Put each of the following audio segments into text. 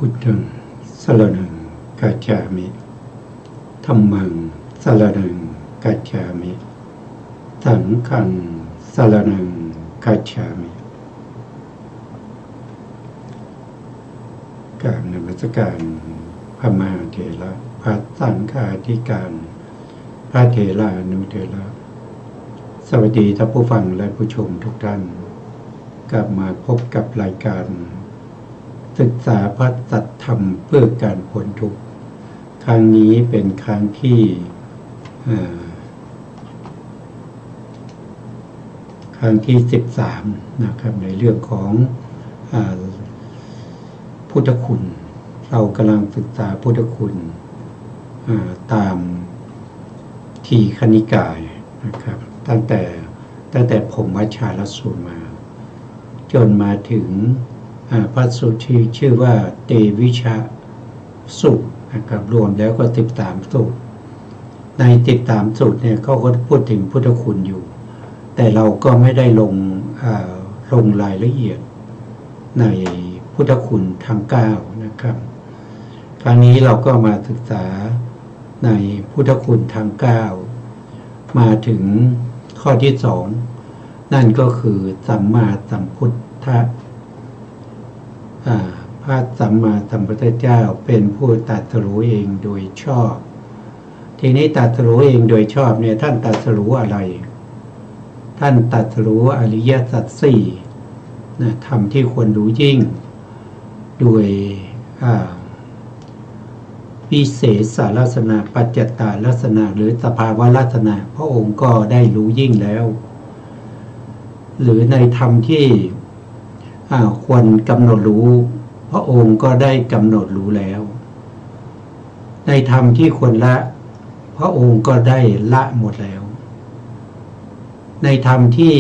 พุทธังสรณังกัจฉามิธัมมังสรณังกัจฉามิสังฆังสรณังกัจฉามิกราบนมัสการพระมหาเถระพระสังฆาธิการพระเถรานุเถระสวัสดีท่านผู้ฟังและผู้ชมทุกท่านกลับมาพบกับรายการศึกษาพระสัจธรรมเพื่อการพ้นทุกข์ครั้งนี้เป็นครั้งที่13นะครับในเรื่องของพุทธคุณเรากำลังศึกษาพุทธคุณตามทีฆนิกายนะครับตั้งแต่ผมวัชชาลสูตรมาจนมาถึงพระสูตรที่ชื่อว่าเตวิชะสูตรนะครับรวมแล้วก็13สูตรใน13สูตรเนี่ยเขาก็พูดถึงพุทธคุณอยู่แต่เราก็ไม่ได้ลงรายละเอียดในพุทธคุณทั้ง9นะครับครั้งนี้เราก็มาศึกษาในพุทธคุณทั้ง9มาถึงข้อที่2นั่นก็คือสัมมาสัมพุทธะพระสัมมาสัมพุทธเจ้าเป็นผู้ตรัสรู้เองโดยชอบทีนี้ตรัสรู้เองโดยชอบเนี่ยท่านตรัสรู้อะไรท่านตรัสรู้อริยสัจสี่นะธรรมที่ควรรู้ยิ่งโดยวิเศษลักษณะปัจจตาลักษณะหรือสภาวะลักษณะพระองค์ก็ได้รู้ยิ่งแล้วหรือในธรรมที่ควรกำหนดรู้พระองค์ก็ได้กำหนดรู้แล้วในธรรมที่ควรละพระองค์ก็ได้ละหมดแล้วในธรรมที่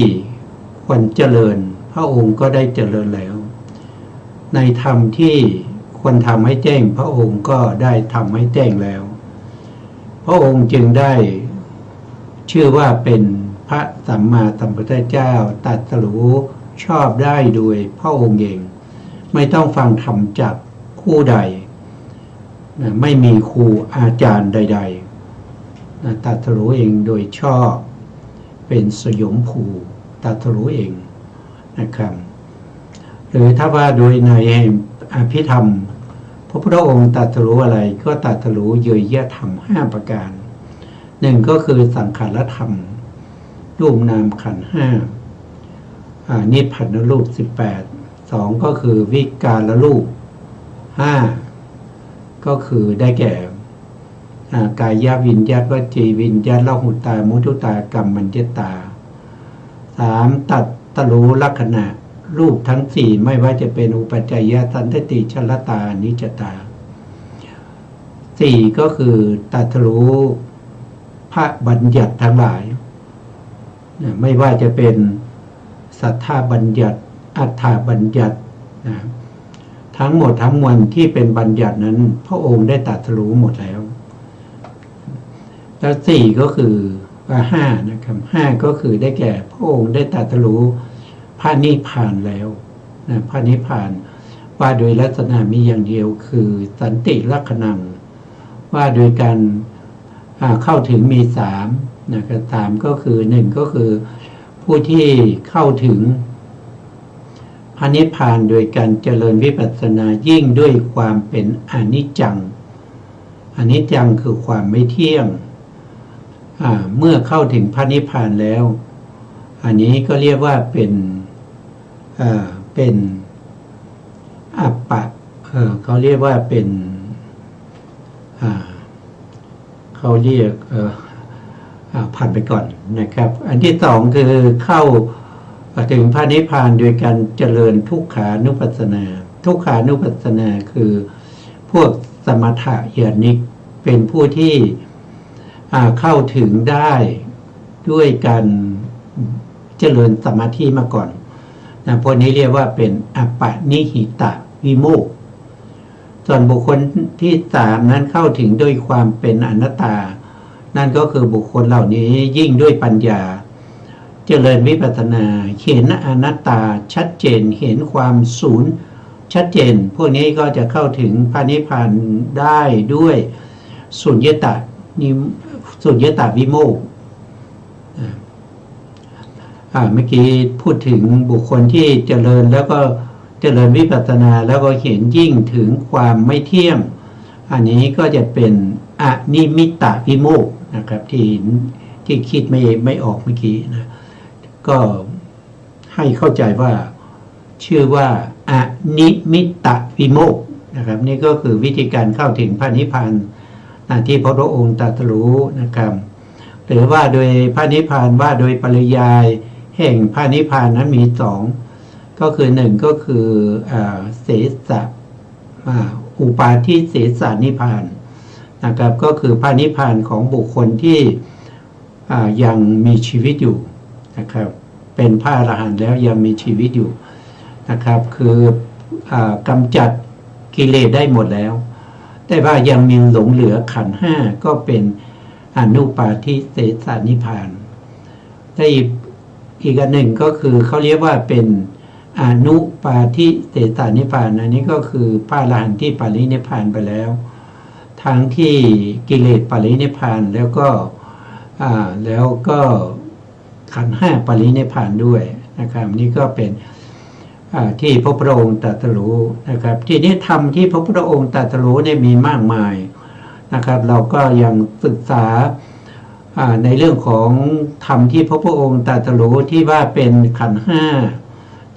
ควรเจริญพระองค์ก็ได้เจริญแล้วในธรรมที่ควรทำให้แจ้งพระองค์ก็ได้ทำให้แจ้งแล้วพระองค์จึงได้ชื่อว่าเป็นพระสัมมาสัมพุทธเจ้าตรัสรู้ชอบได้โดยพระองค์เองไม่ต้องฟังธรรมจากผู้ใดไม่มีครูอาจารย์ใดๆตรัสรู้เองโดยชอบเป็นสยมภูตรัสรู้เองนะครับหรือถ้าว่าโดยในอภิธรรมพระพุทธองค์ตรัสรู้อะไรก็ตรัสรู้เยยยธรรม5ประการ1ก็คือสังขารธรรมรูปนามขันธ์5นิพพานรูป18 2ก็คือวิการรูป5ก็คือได้แก่กายวิญญาตวจีวิญญาตละหุตามุทุตากรรมมัญญตา3ตัดตรู้ลักษณะรูปทั้ง4ไม่ว่าจะเป็นอุปัจจยสันตติชลตานิจตา4ก็คือตัดรู้พระบัญญัติทั้งหลายไม่ว่าจะเป็นสัทธาบัญญัติอัฏฐบัญญัติทั้งหมดทั้งมวลที่เป็นบัญญัตินั้นพระองค์ได้ตรัสรู้หมดแล้วแล้ว4ก็คือ5นะครับ5ก็คือได้แก่พระองค์ได้ตรัสรู้พระนิพพานแล้วนะพระนิพพานว่าโดยลักษณะมีอย่างเดียวคือสันติลักขณังว่าโดยการเข้าถึงมี3นะครับ3ก็คือ1ก็คือผู้ที่เข้าถึงพระนิพพานโดยการเจริญวิปัสสนายิ่งด้วยความเป็นอนิจจังอนิจจังคือความไม่เที่ยงเมื่อเข้าถึงพระนิพพานแล้วอันนี้ก็เรียกว่าเป็นอัปปะเขาเรียกว่าเป็นเขาเรียกผ่านไปก่อนนะครับอันที่2คือเข้าถึงพระนิพพานโดยการเจริญทุกขานุปัสสนาทุกขานุปัสสนาคือพวกสมถะญาณิกเป็นผู้ที่เข้าถึงได้ด้วยการเจริญสมาธิมาก่อนนะพวกนี้เรียกว่าเป็นอัปปนิหิตวิโมกข์ส่วนบุคคลที่3นั้นเข้าถึงด้วยความเป็นอนัตตานั่นก็คือบุคคลเหล่านี้ยิ่งด้วยปัญญาเจริญวิปัสสนาเห็นอนัตตาชัดเจนเห็นความสูญ ชัดเจนพวกนี้ก็จะเข้าถึงพระนิพพานได้ด้วยสุญญตานิสุญญตาวิโมกข์เมื่อกี้พูดถึงบุคคลที่เจริญแล้วก็เจริญวิปัสสนาแล้วก็เห็นยิ่งถึงความไม่เที่ยงอันนี้ก็จะเป็นอนิมิตตวิโมกข์นะครับที่คิดไม่ออกเมื่อกี้นะก็ให้เข้าใจว่าชื่อว่าอนิมิตตวิโมกข์นะครับนี่ก็คือวิธีการเข้าถึงพระนิพพานที่พระองค์ตรัสรู้นะครับหรือว่าโดยพระนิพพานว่าโดยปริยายแห่งพระนิพพานนั้นมีสองก็คือหนึ่งก็คือเสสะอุปาทิเสสานิพพานนะครับก็คือพระนิพพานของบุคคลที่ยังมีชีวิตอยู่นะครับเป็นพระอรหันต์แล้วยังมีชีวิตอยู่นะครับคือกำจัดกิเลสได้หมดแล้วแต่ว่ายังมีหลงเหลือขันธ์ห้าก็เป็นอนุปาทิเสสนิพพานได้อีกอันหนึ่งก็คือเขาเรียกว่าเป็นอนุปาทิเสสนิพพานอันนี้ก็คือพระอรหันต์ที่ปรินิพพานไปแล้วทั้งที่กิเลสปรินิพพานแล้วก็ขันธ์ห้าปรินิพพานด้วยนะครับนี่ก็เป็นที่พระพุทธองค์ตรัสรู้นะครับที่นี้ธรรมที่พระพุทธองค์ตรัสรู้เนี่ยมีมากมายนะครับเราก็ยังศึกษาในเรื่องของธรรมที่พระพุทธองค์ตรัสรู้ที่ว่าเป็นขันธ์ห้า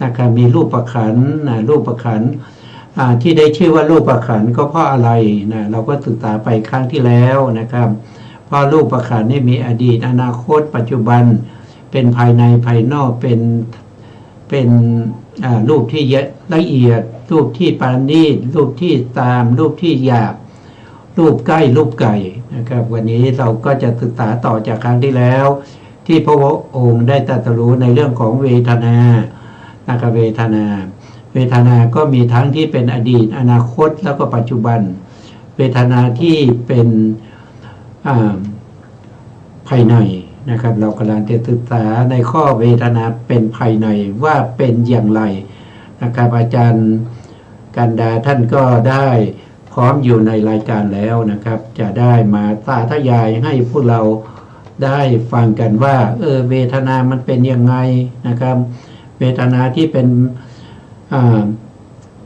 นะครับมีรูปขันธ์รูปขันธ์ที่ได้ชื่อว่ารูปขันธ์ก็เพราะอะไรนะเราก็ศึกษาไปครั้งที่แล้วนะครับเพราะรูปขันธ์นี่มีอดีตอนาคตปัจจุบันเป็นภายในภายนอกเป็นรูปที่ละเอียดรูปที่ปราณีตรูปที่ตามรูปที่หยาบรูปใกล้รูปไกลนะครับวันนี้เราก็จะศึกษาต่อจากครั้งที่แล้วที่พระองค์ได้ตรัสรู้ในเรื่องของเวทนานะครับเวทนาก็มีทั้งที่เป็นอดีตอนาคตแล้วก็ปัจจุบันเวทนาที่เป็นภายในนะครับเรากำลังจะศึกษาในข้อเวทนาเป็นภายในว่าเป็นอย่างไรนะครับอาจารย์กันดาท่านก็ได้พร้อมอยู่ในรายการแล้วนะครับจะได้มาสาธยายให้พวกเราได้ฟังกันว่าเวทนามันเป็นยังไงนะครับเวทนาที่เป็น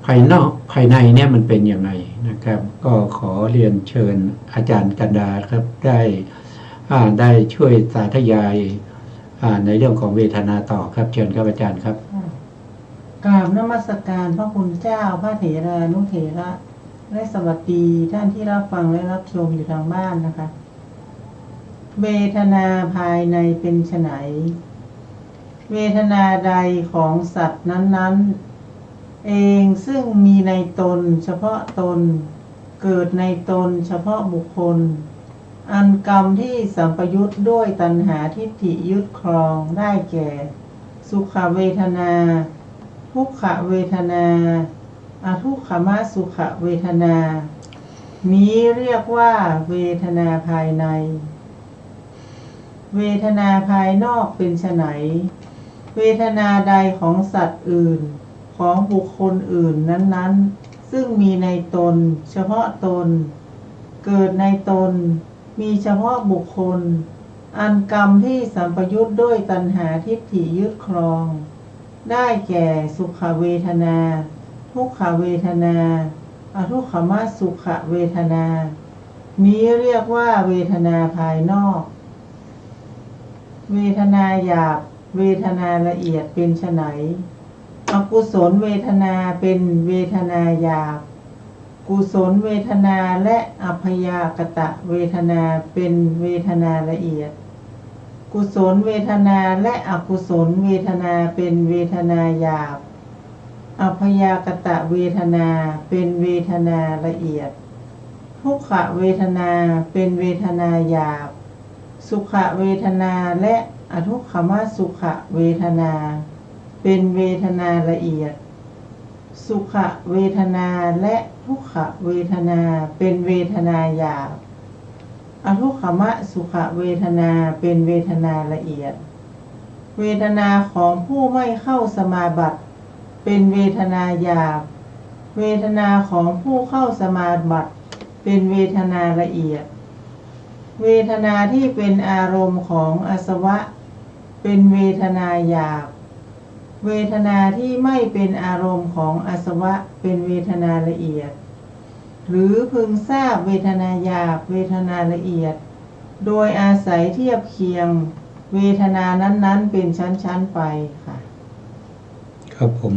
ภายนอกภายในเนี่ยมันเป็นยังไงนะครับก็ขอเรียนเชิญอาจารย์กันดาครับได้ช่วยสาธยายในเรื่องของเวทนาต่อครับเชิญครับอาจารย์ครับกราบนมัสการพระคุณเจ้าพระเถรานุเถระและสวัสดีท่านที่รับฟังและรับชมอยู่ทางบ้านนะคะเวทนาภายในเป็นไฉนเวทนาใดของสัตว์นั้นๆเองซึ่งมีในตนเฉพาะตนเกิดในตนเฉพาะบุคคลอันกรรมที่สัมปยุตด้วยตัณหาทิฏฐิยึดครองได้แก่สุขเวทนาทุกขเวทนาอทุกขมสุขเวทนานี้เรียกว่าเวทนาภายในเวทนาภายนอกเป็นไฉนเวทนาใดของสัตว์อื่นของบุคคลอื่นนั้นๆซึ่งมีในตนเฉพาะตนเกิดในตนมีเฉพาะบุคคลอันกรรมที่สัมปยุตด้วยตัณหาทิฏฐิยึดครองได้แก่สุขเวทนาทุกขเวทนาอทุกขมสุขเวทนานี้เรียกว่าเวทนาภายนอกเวทนาหยาบเวทนาละเอียดเป็นไฉนอกุศลเวทนาเป็นเวทนาหยาบกุศลเวทนาและอัพยากตะเวทนาเป็นเวทนาละเอียดกุศลเวทนาและอกุศลเวทนาเป็นเวทนาหยาบอัพยากตะเวทนาเป็นเวทนาละเอียดทุกขเวทนาเป็นเวทนาหยาบสุขเวทนาและอทุกขมสุขเวทนาเป็นเวทนาละเอียดสุขเวทนาและทุกขเวทนาเป็นเวทนาหยาบอทุกขมสุขเวทนาเป็นเวทนาละเอียดเวทนาของผู้ไม่เข้าสมาบัติเป็นเวทนาหยาบ เวทนาของผู้เข้าสมาบัติเป็นเวทนาละเอียดเวทนาที่เป็นอารมณ์ของอาสวะเป็นเวทนาหยาบเวทนาที่ไม่เป็นอารมณ์ของอาสวะเป็นเวทนาละเอียดหรือพึงทราบเวทนาหยาบเวทนาละเอียดโดยอาศัยเทียบเคียงเวทนานั้นๆเป็นชั้นๆไปค่ะครับผม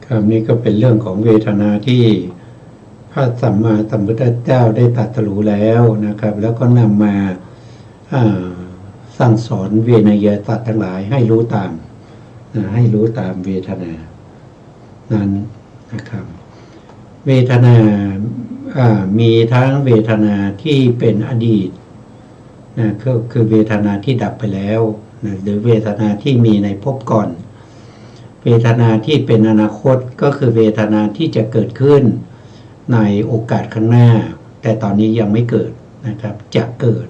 คำนี้ก็เป็นเรื่องของเวทนาที่พระสัมมาสัมพุทธเจ้าได้ตรัสรู้แล้วนะครับ แล้วก็นำมาสั่งสอนเวนยสัตว์ทั้งหลายให้รู้ตามให้รู้ตามเวทนานั้นนะครับเวทนามีทั้งเวทนาที่เป็นอดีตนะก็คือเวทนาที่ดับไปแล้วนะหรือเวทนาที่มีในภพก่อนเวทนาที่เป็นอนาคตก็คือเวทนาที่จะเกิดขึ้นในโอกาสข้างหน้าแต่ตอนนี้ยังไม่เกิดนะครับจะเกิด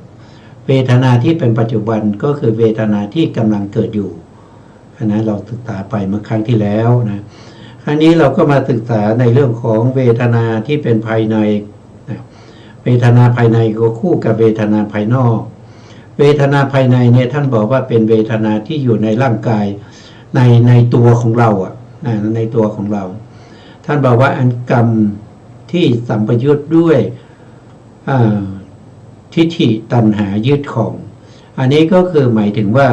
เวทนาที่เป็นปัจจุบันก็คือเวทนาที่กำลังเกิดอยู่อันนั้นเราศึกษาไปเมื่อครั้งที่แล้วนะครั้งนี้เราก็มาศึกษาในเรื่องของเวทนาที่เป็นภายในนะเวทนาภายในก็คู่กับเวทนาภายนอกเวทนาภายในเนี่ยท่านบอกว่าเป็นเวทนาที่อยู่ในร่างกายในตัวของเราในตัวของเราท่านบอกว่าอันกรรมที่สัมปยุตด้วยทิฏฐิตัณหายึดของอันนี้ก็คือหมายถึงว่า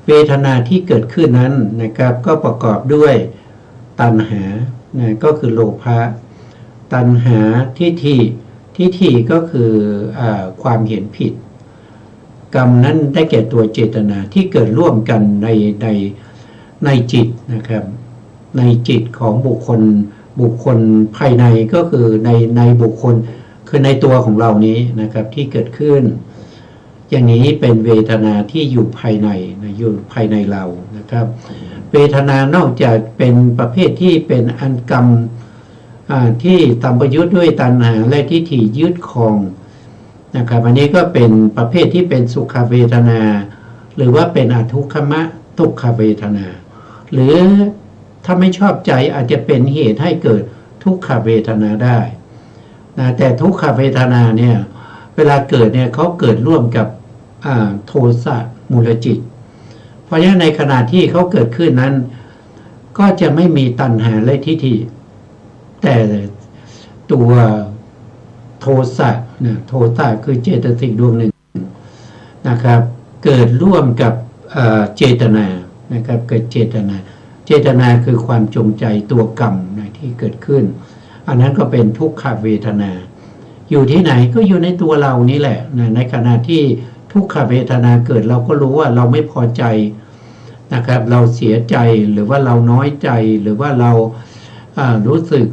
เวทนาที่เกิดขึ้นนั้นนะครับก็ประกอบด้วยตัณหานะก็คือโลภะตัณหาทิฏฐิก็คือความเห็นผิดกรรมนั้นได้แก่ตัวเจตนาที่เกิดร่วมกันในจิตนะครับในจิตของบุคคลภายในก็คือในบุคคลคือในตัวของเรานี้นะครับที่เกิดขึ้นอย่างนี้เป็นเวทนาที่อยู่ภายในอยู่ภายในเรานะครับเวทนานอกจากเป็นประเภทที่เป็นอันกรรมที่สัมปยุตด้วยตัณหาและทิฏฐิยึดครองนะครับอันนี้ก็เป็นประเภทที่เป็นสุขเวทนาหรือว่าเป็นอทุกขมะทุกขเวทนาหรือถ้าไม่ชอบใจอาจจะเป็นเหตุให้เกิดทุกขเวทนาได้นะแต่ทุกขเวทนาเนี่ยเวลาเกิดเนี่ยเขาเกิดร่วมกับโทสะมูลจิตเพราะฉะนั้นในขณะที่เขาเกิดขึ้นนั้นก็จะไม่มีตัณหาและทิฏฐิแต่ตัวโทสะนะโทสะคือเจตสิกดวงหนึ่งนะครับเกิดร่วมกับเจตนานะครับเกิดเจตนาคือความจงใจตัวกรรมนะที่เกิดขึ้นอันนั้นก็เป็นทุกขเวทนาอยู่ที่ไหนก็อยู่ในตัวเรานี่แหละนะในขณะที่ทุกขเวทนาเกิดเราก็รู้ว่าเราไม่พอใจนะครับเราเสียใจหรือว่าเราน้อยใจหรือว่าเรารู้สึก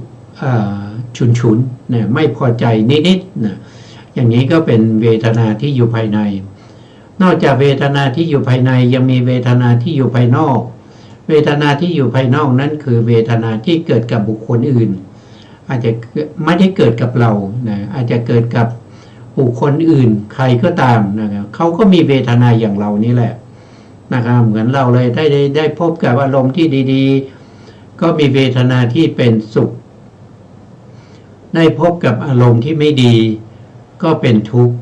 ฉุนเนี่ยไม่พอใจนิดๆนะอย่างนี้ก็เป็นเวทนาที่อยู่ภายในนอกจากเวทนาที่อยู่ภายในยังมีเวทนาที่อยู่ภายนอกเวทนาที่อยู่ภายนอกนั้นคือเวทนาที่เกิดกับบุคคลอื่นอาจจะไม่ได้เกิดกับเรานะอาจจะเกิดกับบุคคลอื่นใครก็ตามนะครับเขาก็มีเวทนาอย่างเรานี่แหละนะครับเหมือนเราเลยได้พบกับอารมณ์ที่ดีๆก็มีเวทนาที่เป็นสุขได้พบกับอารมณ์ที่ไม่ดีก็เป็นทุกข์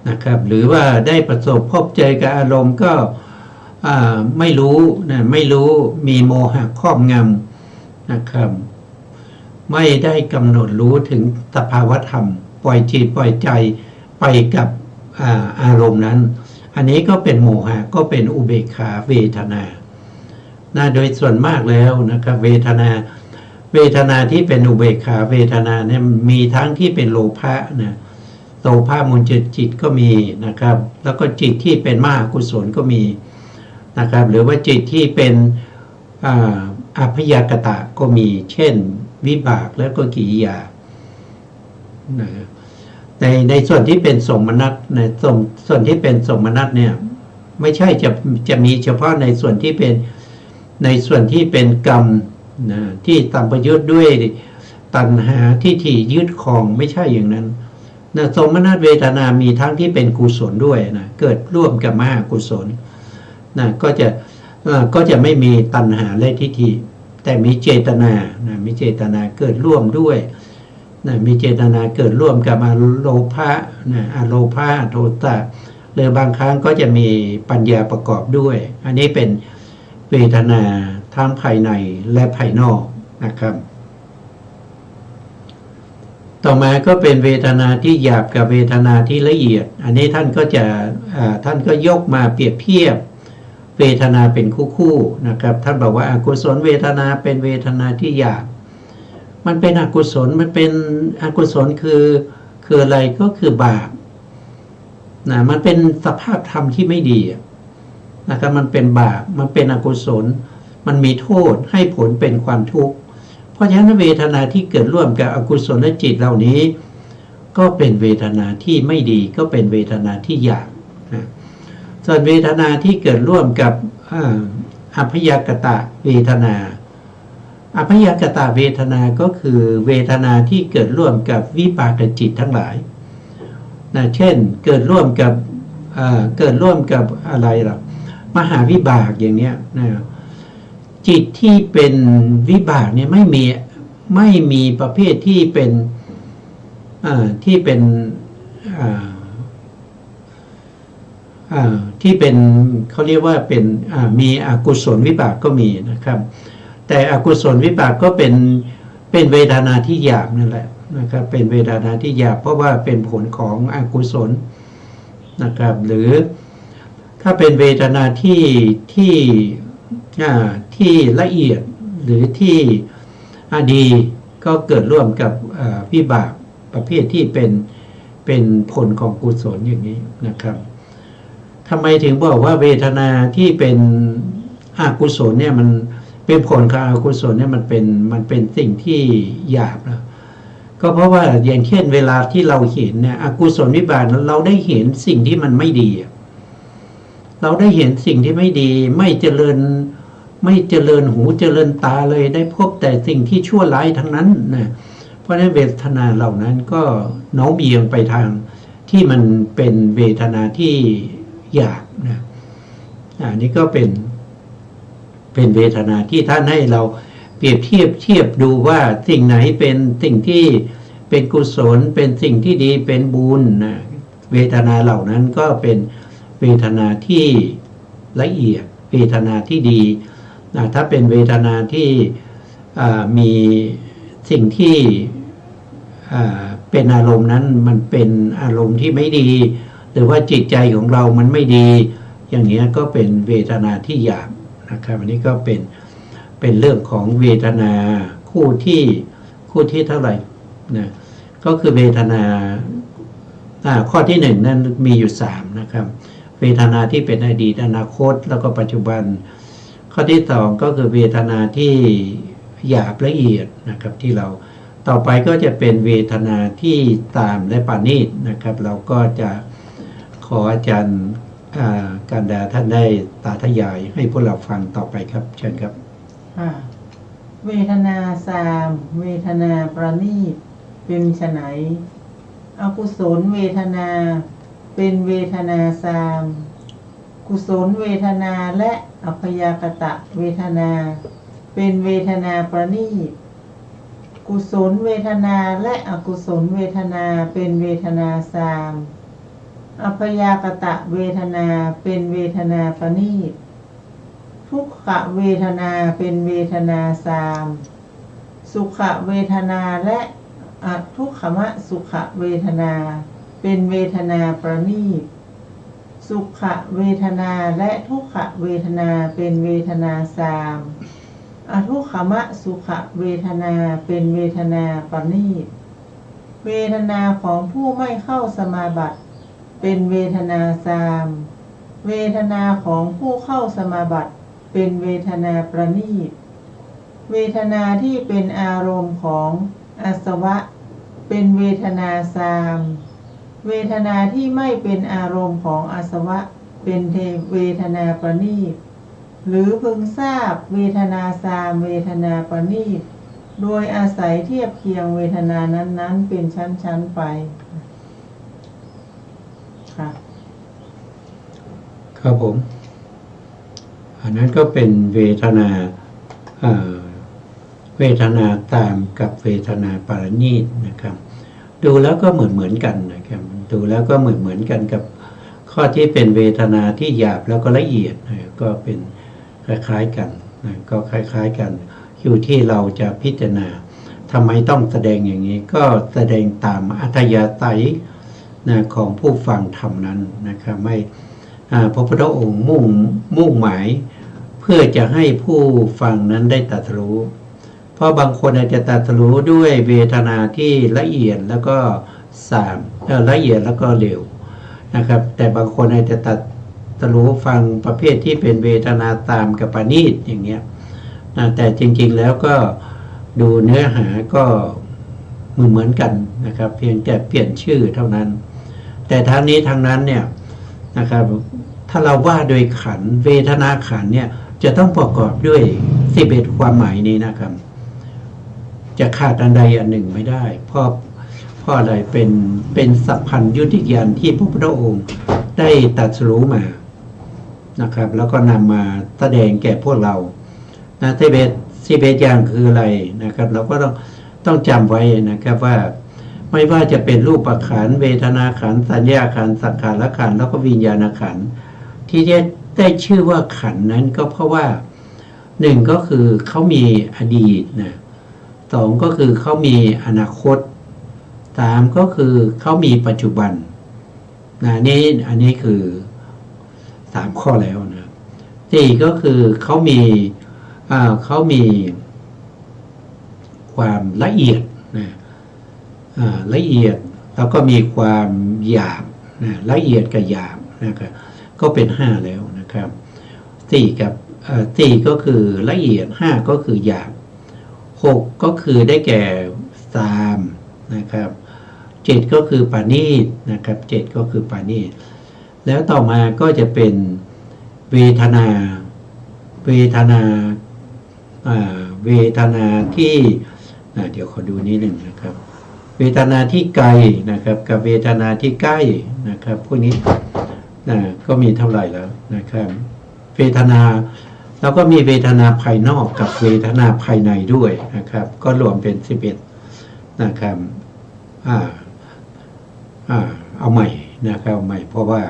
นะครับหรือว่าได้ประสบพบเจอกับอารมณ์ก็ไม่รู้นะไม่รู้มีโมหะครอบงำนะครับไม่ได้กำหนดรู้ถึงสภาวธรรมปล่อยจิตปล่อยใจไปกับอารมณ์นั้นอันนี้ก็เป็นโมหะก็เป็นอุเบกขาเวทนานะโดยส่วนมากแล้วนะครับเวทนาที่เป็นอุเบกขาเวทนาเนี่ยมีทั้งที่เป็นโลภะนะโลภะมูลจิตก็มีนะครับแล้วก็จิตที่เป็นมหากุศลก็มีนะครับหรือว่าจิตที่เป็นอัพยากตะก็มีเช่นวิบากแล้วก็กิริยาในส่วนที่เป็นสมนัตในส่วนที่เป็นสมนัตเนี่ยไม่ใช่จะมีเฉพาะในส่วนที่เป็นกรรมนะที่สัมปยุตด้วยตัณหาทิฏฐิยึดครองไม่ใช่อย่างนั้นนะสมนัตเวทนามีทั้งที่เป็นกุศลด้วยนะเกิดร่วมกับมหากุศลนะก็จะไม่มีตัณหาและทิฏฐิ แต่มีเจตนานะมีเจตนาเกิดร่วมด้วยนะมีเจตนาเกิดร่วมกับอโลภะนะอโลภะโทสะหรือบางครั้งก็จะมีปัญญาประกอบด้วย อันนี้เป็นเวทนาทั้งภายในและภายนอกนะครับต่อมาก็เป็นเวทนาที่หยาบกับเวทนาที่ละเอียดอันนี้ท่านก็ยกมาเปรียบเทียบเวทนาเป็นคู่ๆนะครับท่านบอกว่าอกุศลเวทนาเป็นเวทนาที่หยาบมันเป็นอกุศลมันเป็นอกุศลคืออะไรก็คือบาปนะมันเป็นสภาพธรรมที่ไม่ดีนะครับมันเป็นบาปมันเป็นอกุศลมันมีโทษให้ผลเป็นความทุกข์เพราะฉะนั้นเวทนาที่เกิดร่วมกับอกุศลจิตเหล่านี้ก็เป็นเวทนาที่ไม่ดีก็เป็นเวทนาที่หยาบนะส่วนเวทนาที่เกิดร่วมกับอัพยากตะเวทนาอัพยากตะเวทนาก็คือเวทนาที่เกิดร่วมกับวิปากจิตทั้งหลายนะเช่นเกิดร่วมกับอะไรล่ะมหาวิบากอย่างเนี้ยนะจิตที่เป็นวิบากเนี่ยไม่มีประเภทที่เป็นเขาเรียกว่าเป็นมีอกุศลวิบากก็มีนะครับแต่อกุศลวิบากก็เป็นเวทนาที่หยาบนั่นแหละนะครับเป็นเวทนาที่หยาบเพราะว่าเป็นผลของอกุศลนะครับหรือถ้าเป็นเวทนาที่ละเอียดหรือที่ดีก็เกิดร่วมกับวิบากประเภทที่เป็นผลของกุศลอย่างนี้นะครับทำไมถึงบอกว่าเวทนาที่เป็นอกุศลเนี่ยมันเป็นผลของอกุศลเนี่ยมันเป็นสิ่งที่หยาบนะก็เพราะว่าอย่างเช่นเวลาที่เราเห็นเนี่ยอกุศลวิบากเราได้เห็นสิ่งที่มันไม่ดีเราได้เห็นสิ่งที่ไม่ดีไม่เจริญหูเจริญตาเลยได้พบแต่สิ่งที่ชั่วร้ายทั้งนั้นนะเพราะฉะนั้นเวทนาเหล่านั้นก็โน้มเอียงไปทางที่มันเป็นเวทนาที่หยาบนะอันนี้ก็เป็นเวทนาที่ท่านให้เราเปรียบเทียบดูว่าสิ่งไหนเป็นสิ่งที่เป็นกุศลเป็นสิ่งที่ดีเป็นบุญนะเวทนาเหล่านั้นก็เป็นเวทนาที่ละเอียดเวทนาที่ดีถ้าเป็นเวทนาที่มีสิ่งที่เป็นอารมณ์นั้นมันเป็นอารมณ์ที่ไม่ดีหรือว่าจิตใจของเรามันไม่ดีอย่างนี้ก็เป็นเวทนาที่หยาบนะครับอันนี้ก็เป็นเรื่องของเวทนาคู่ที่เท่าไหร่นะก็คือเวทนาข้อที่1นั้นมีอยู่3นะครับเวทนาที่เป็นอดีตอนาคตแล้วก็ปัจจุบันข้อที่2ก็คือเวทนาที่หยาบละเอียดนะครับที่เราต่อไปก็จะเป็นเวทนาที่ตามและปานีตนะครับเราก็จะขออาจารย์การดาท่านได้ตาทยายให้พวกเราฟังต่อไปครับเชิญครับเวทนาสามเวทนาประณีตเป็นไฉนอกุศลเวทนาเป็นเวทนาสามกุศลเวทนาและอัพยากตะเวทนาเป็นเวทนาประณีตกุศลเวทนาและอกุศลเวทนาเป็นเวทนาสามอัพยากตะเวทนาเป็นเวทนาประณีตทุกขเวทนาเป็นเวทนาสามสุขเวทนาและทุกขมสุขเวทนาเป็นเวทนาประณีตสุขเวทนาและทุกขเวทนาเป็นเวทนาสามอทุกขมสุขเวทนาเป็นเวทนาประณีตเวทนาของผู้ไม่เข้าสมาบัติเป็นเวทนาสามเวทนาของผู้เข้าสมาบัติเป็นเวทนาประณีตเวทนาที่เป็นอารมณ์ของอาสวะเป็นเวทนาสามเวทนาที่ไม่เป็นอารมณ์ของอาสวะเป็นเวทนาประณีตหรือพึงทราบเวทนาสามเวทนาประณีตโดยอาศัยเทียบเคียงเวทนานั้นๆเป็นชั้นๆไปครับผมอันนั้นก็เป็นเวทนา เวทนาตามกับเวทนาปราณีตนะครับดูแล้วก็เหมือนกันนะครับดูแล้วก็เหมือนกันกับข้อที่เป็นเวทนาที่หยาบแล้วก็ละเอียดนะก็เป็นคล้ายๆกันนะก็คล้ายๆกันอยู่ที่เราจะพิจารณาทำไมต้องแสดงอย่างนี้ก็แสดงตามอัธยาศัยนะของผู้ฟังธรรมนั้นนะครับไม่พระพุทธองค์มุ่งหมายเพื่อจะให้ผู้ฟังนั้นได้ตรัสรู้เพราะบางคนอาจจะตรัสรู้ด้วยเวทนาที่ละเอียดแล้วก็ละเอียดแล้วก็เร็วนะครับแต่บางคนอาจจะตรัสรู้ฟังประเภทที่เป็นเวทนาตามกับปานีตอย่างเงี้ยแต่จริงๆแล้วก็ดูเนื้อหาก็เหมือนกันนะครับเพียงแต่เปลี่ยนชื่อเท่านั้นแต่ทั้งนี้ทั้งนั้นเนี่ยนะครับถ้าเราว่าโดยขันธ์เวทนาขันธ์เนี่ยจะต้องประกอบด้วย11ความหมายนี้นะครับจะขาดอันใดอันหนึ่งไม่ได้เพราะอะไรเป็นสัพพัญญุตญาณที่พระพุทธองค์ได้ตรัสรู้มานะครับแล้วก็นำมาแสดงแก่พวกเรานะ11อย่างคืออะไรนะครับเราก็ต้องจำไว้นะครับว่าไม่ว่าจะเป็นรูปขันธ์เวทนาขันธ์สัญญาขันธ์สังขารขันธ์แล้วก็วิญญาณขันธ์ที่ได้ชื่อว่าขันธ์นั้นก็เพราะว่าหนึ่งก็คือเขามีอดีตนะสองก็คือเขามีอนาคตสามก็คือเขามีปัจจุบันนะอันนี้คือ3ข้อแล้วนะสี่ก็คือเขามีความละเอียดนะละเอียดแล้วก็มีความหยาบนะละเอียดกับหยาบนะครับก็เป็น5แล้วนะครับ4ก็คือละเอียด5ก็คือหยาบ6ก็คือได้แก่สามนะครับ7ก็คือปาณีตนะครับ7ก็คือปาณีตแล้วต่อมาก็จะเป็นเวทนาที่เดี๋ยวขอดูนิดหนึ่งนะครับเวทนาที่ไกลนะครับกับเวทนาที่ใกล้นะครับพวกนี้ก็มีเท่าไหร่แล้วนะครับเวทนาแล้วก็มีเวทนาภายนอกกับเวทนาภายในด้วยนะครับก็รวมเป็น11นะครับเอาใหม่นะครับเอาใหม่เพราะว่า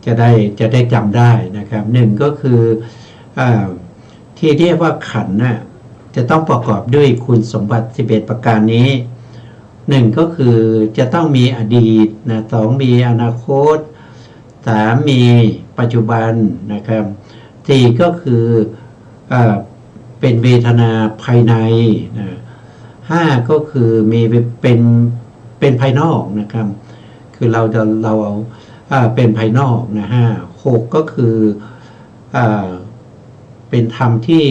จะได้จำได้นะครับหนึ่งก็คือที่เรียกว่าขันธ์น่ะจะต้องประกอบด้วยคุณสมบัติ11ประการนี้หนึ่งก็คือจะต้องมีอดีตนะสองมีอนาคตสามมีปัจจุบันนะครับสี่ก็คือเป็นเวทนาภายในนะห้าก็คือมีเป็นภายนอกนะครับคือเราเอาเป็นภายนอกนะหกก็คือเป็นธรรมที่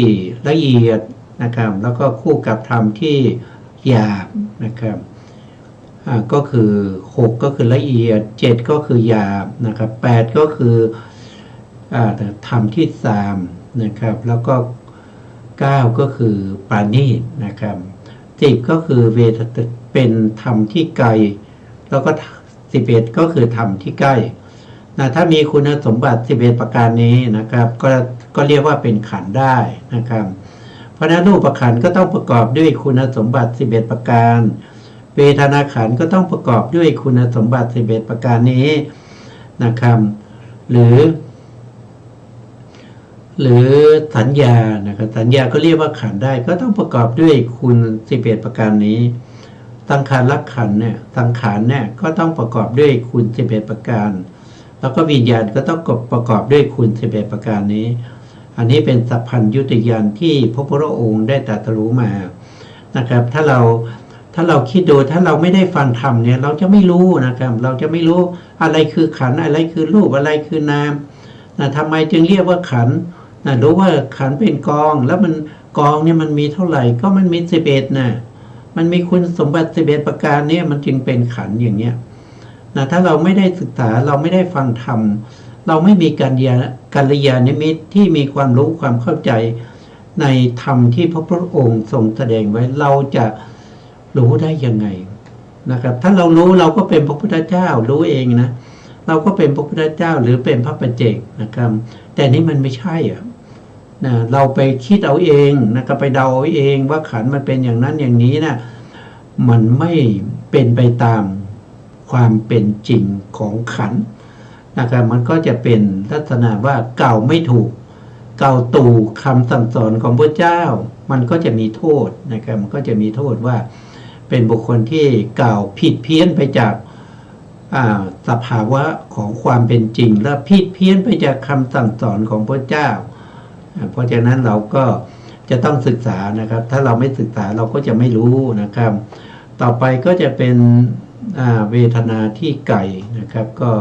ละเอียดนะครับแล้วก็คู่กับธรรมที่หยาบนะครับก็คือ6ก็คือละเอียด7ก็คือหยาบนะครับ8ก็คือธรรมที่3นะครับแล้วก็9ก็คือปาณีตนะครับ10ก็คือเป็นธรรมที่ไกลแล้วก็11ก็คือธรรมที่ใกล้นะถ้ามีคุณสมบัติ11ประการนี้นะครับก็เรียกว่าเป็นขันธ์ได้นะครับเพราะฉะนั้นรูปขันธ์ก็ต้องประกอบด้วยคุณสมบัติ11ประการเวทนาขันธ์ก็ต้องประกอบด้วยคุณสมบัติ11ประการนี้นะครับหรือสัญญานะครับสัญญาก็เรียกว่าขันธ์ได้ก็ต้องประกอบด้วยคุณ11ประการนี้สังขารขันธ์เนี่ยสังขารเนี่ยก็ต้องประกอบด้วยคุณ11ประการแล้วก็วิญญาณก็ต้องประกอบด้วยคุณ11ประการนี้อันนี้เป็นสัพพัญญุตญาณที่พระพุทธองค์ได้ตรัสรู้มานะครับถ้าเราคิดดูถ้าเราไม่ได้ฟังธรรมเนี่ยเราจะไม่รู้นะครับเราจะไม่รู้อะไรคือขันธ์อะไรคือรูปอะไรคือนามทำไมจึงเรียกว่าขันธ์รู้ว่าขันธ์เป็นกองแล้วมันกองเนี่ยมันมีเท่าไหร่ก็มันมี11นะมันมีคุณสมบัติ11ประการเนี่ยมันจึงเป็นขันธ์อย่างเงี้ยถ้าเราไม่ได้ศึกษาเราไม่ได้ฟังธรรมเราไม่มีกัลยาณมิตรที่มีความรู้ความเข้าใจในธรรมที่พระพุทธองค์ทรงแสดงไว้เราจะรู้ได้ยังไงนะครับถ้าเรารู้เราก็เป็นพระพุทธเจ้ารู้เองนะเราก็เป็นพระพุทธเจ้าหรือเป็นพระปัจเจกนะครับแต่นี่มันไม่ใช่ นะเราไปคิดเอาเองนะครับไปเดาเอาเองว่าขันธ์มันเป็นอย่างนั้นอย่างนี้นะมันไม่เป็นไปตามความเป็นจริงของขันธ์นะครับมันก็จะเป็นลักษณะว่าเก่าไม่ถูกเก่าตู่คำสั่งสอนของพระเจ้ามันก็จะมีโทษนะครับมันก็จะมีโทษว่าเป็นบุคคลที่กล่าวผิดเพี้ยนไปจากสภาวะของความเป็นจริงและผิดเพี้ยนไปจากคำสั่งสอนของพระเจ้าเพราะฉะนั้นเราก็จะต้องศึกษานะครับถ้าเราไม่ศึกษาเราก็จะไม่รู้นะครับต่อไปก็จะเป็นเวทนาที่ไก่นะครับก็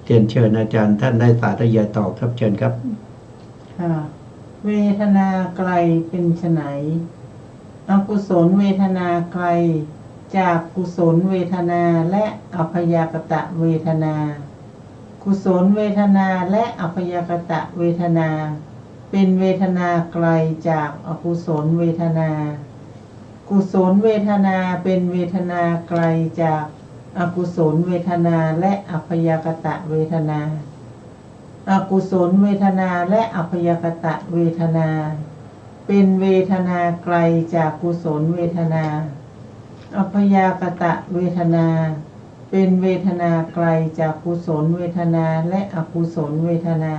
เรียนเชิญอาจารย์ท่านได้สาธยายต่อครับเชิญครับเวทนาไกลเป็นไฉนอกุศลเวทนาไกลจากกุศลเวทนาและอัพยากตะเวทนากุศลเวทนาและอัพยากตะเวทนาเป็นเวทนาไกลจากอกุศลเวทนากุศลเวทนาเป็นเวทนาไกลจากอกุศลเวทนาและอัพยากตะเวทนาอกุศลเวทนาและอัพยากตะเวทนาเป็นเวทนาไกลจากกุศลเวทนาอัพยากตะเวทนาเป็นเวทนาไกลจากกุศลเวทนาและอกุศลเวทนา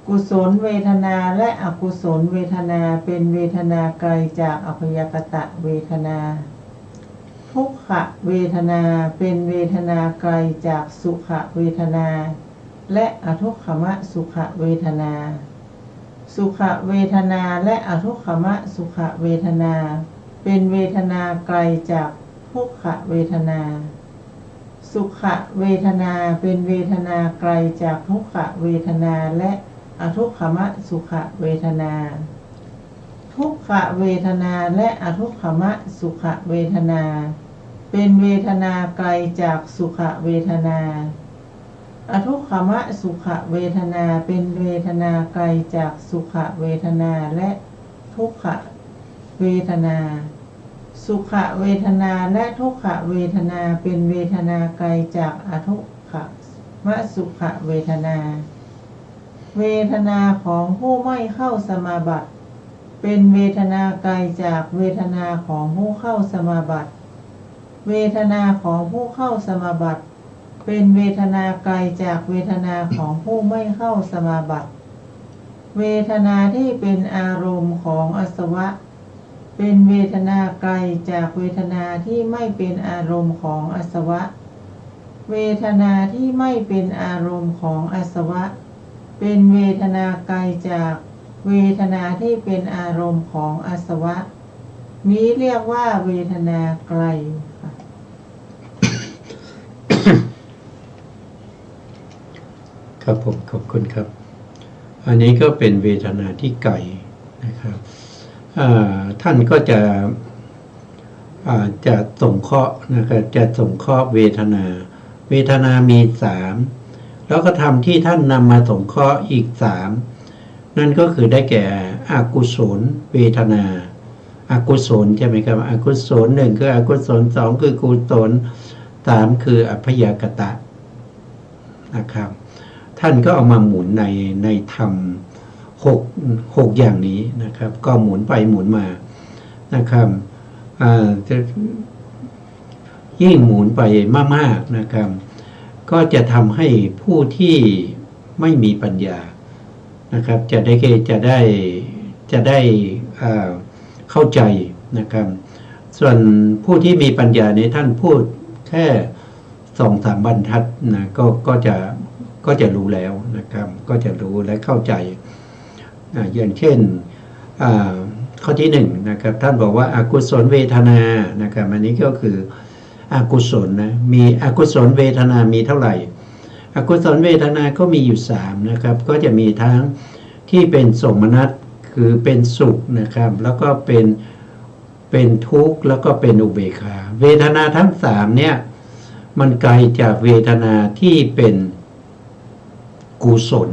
กุศลเวทนาและอกุศลเวทนาเป็นเวทนาไกลจากอัพยากตะเวทนาทุกขเวทนาเป็นเวทนาไกลจากสุขเวทนาและอทุกขมสุขเวทนาสุขเวทนาและอทุกขมสุขเวทนาเป็นเวทนาไกลจากทุกขเวทนาสุขเวทนาเป็นเวทนาไกลจากทุกขเวทนาและอทุกขมสุขเวทนาทุกขเวทนาและอทุกขมสุขเวทนาเป็นเวทนาไกลจากสุขเวทนาอทุกขมสุขเวทนาเป็นเวทนาไกลจากสุขเวทนาและทุกขเวทนาสุขเวทนาและทุกขเวทนาเป็นเวทนาไกลจากอทุกขมสุขเวทนาเวทนาของผู้ไม่เข้าสมาบัติเป็นเวทนาไกลจากเวทนาของผู้เข้าสมาบัติเวทนาของผู้เข้าสมาบัติเป็นเวทนาไกลจากเวทนาของผู้ไม่เข้าสมาบัติเวทนาที่เป็นอารมณ์ของอาสวะเป็นเวทนาไกลจากเวทนาที่ไม่เป็นอารมณ์ของอาสวะเวทนาที่ไม่เป็นอารมณ์ของอาสวะเป็นเวทนาไกลจากเวทนาที่เป็นอารมณ์ของอาสวะนี้เรียกว่าเวทนาไกลค่ะ ครับผมขอบคุณครับอันนี้ก็เป็นเวทนาที่ไกลนะครับท่านก็จะส่งเคราะห์นะครับจะส่งเคราะห์เวทนาเวทนามี3แล้วก็ทำที่ท่านนำมาส่งเคราะห์อีก3นั่นก็คือได้แก่อกุศลเวทนาอกุศลใช่ไหมครับอกุศล1คืออกุศล2คือกุศล3คืออัพยากตะนะครับท่านก็เอามาหมุนในธรรม6อย่างนี้นะครับก็หมุนไปหมุนมานะครับจะยิ่งหมุนไปมากๆนะครับก็จะทำให้ผู้ที่ไม่มีปัญญานะครับจะได้เข้าใจนะครับส่วนผู้ที่มีปัญญาในท่านพูดแค่2-3 บรรทัดนะก็จะรู้แล้วนะครับก็จะรู้และเข้าใจอย่างเช่นข้อที่1นะครับท่านบอกว่าอกุศลเวทนานะครับอันนี้ก็คืออกุศลนะมีอกุศลเวทนามีเท่าไหร่อกุศลเวทนาก็มีอยู่3นะครับก็จะมีทั้งที่เป็นโสมนัสคือเป็นสุขนะครับแล้วก็เป็นทุกข์แล้วก็เป็นอุเบกขาเวทนาทั้ง3เนี่ยมันไกลจากเวทนาที่เป็นกุศล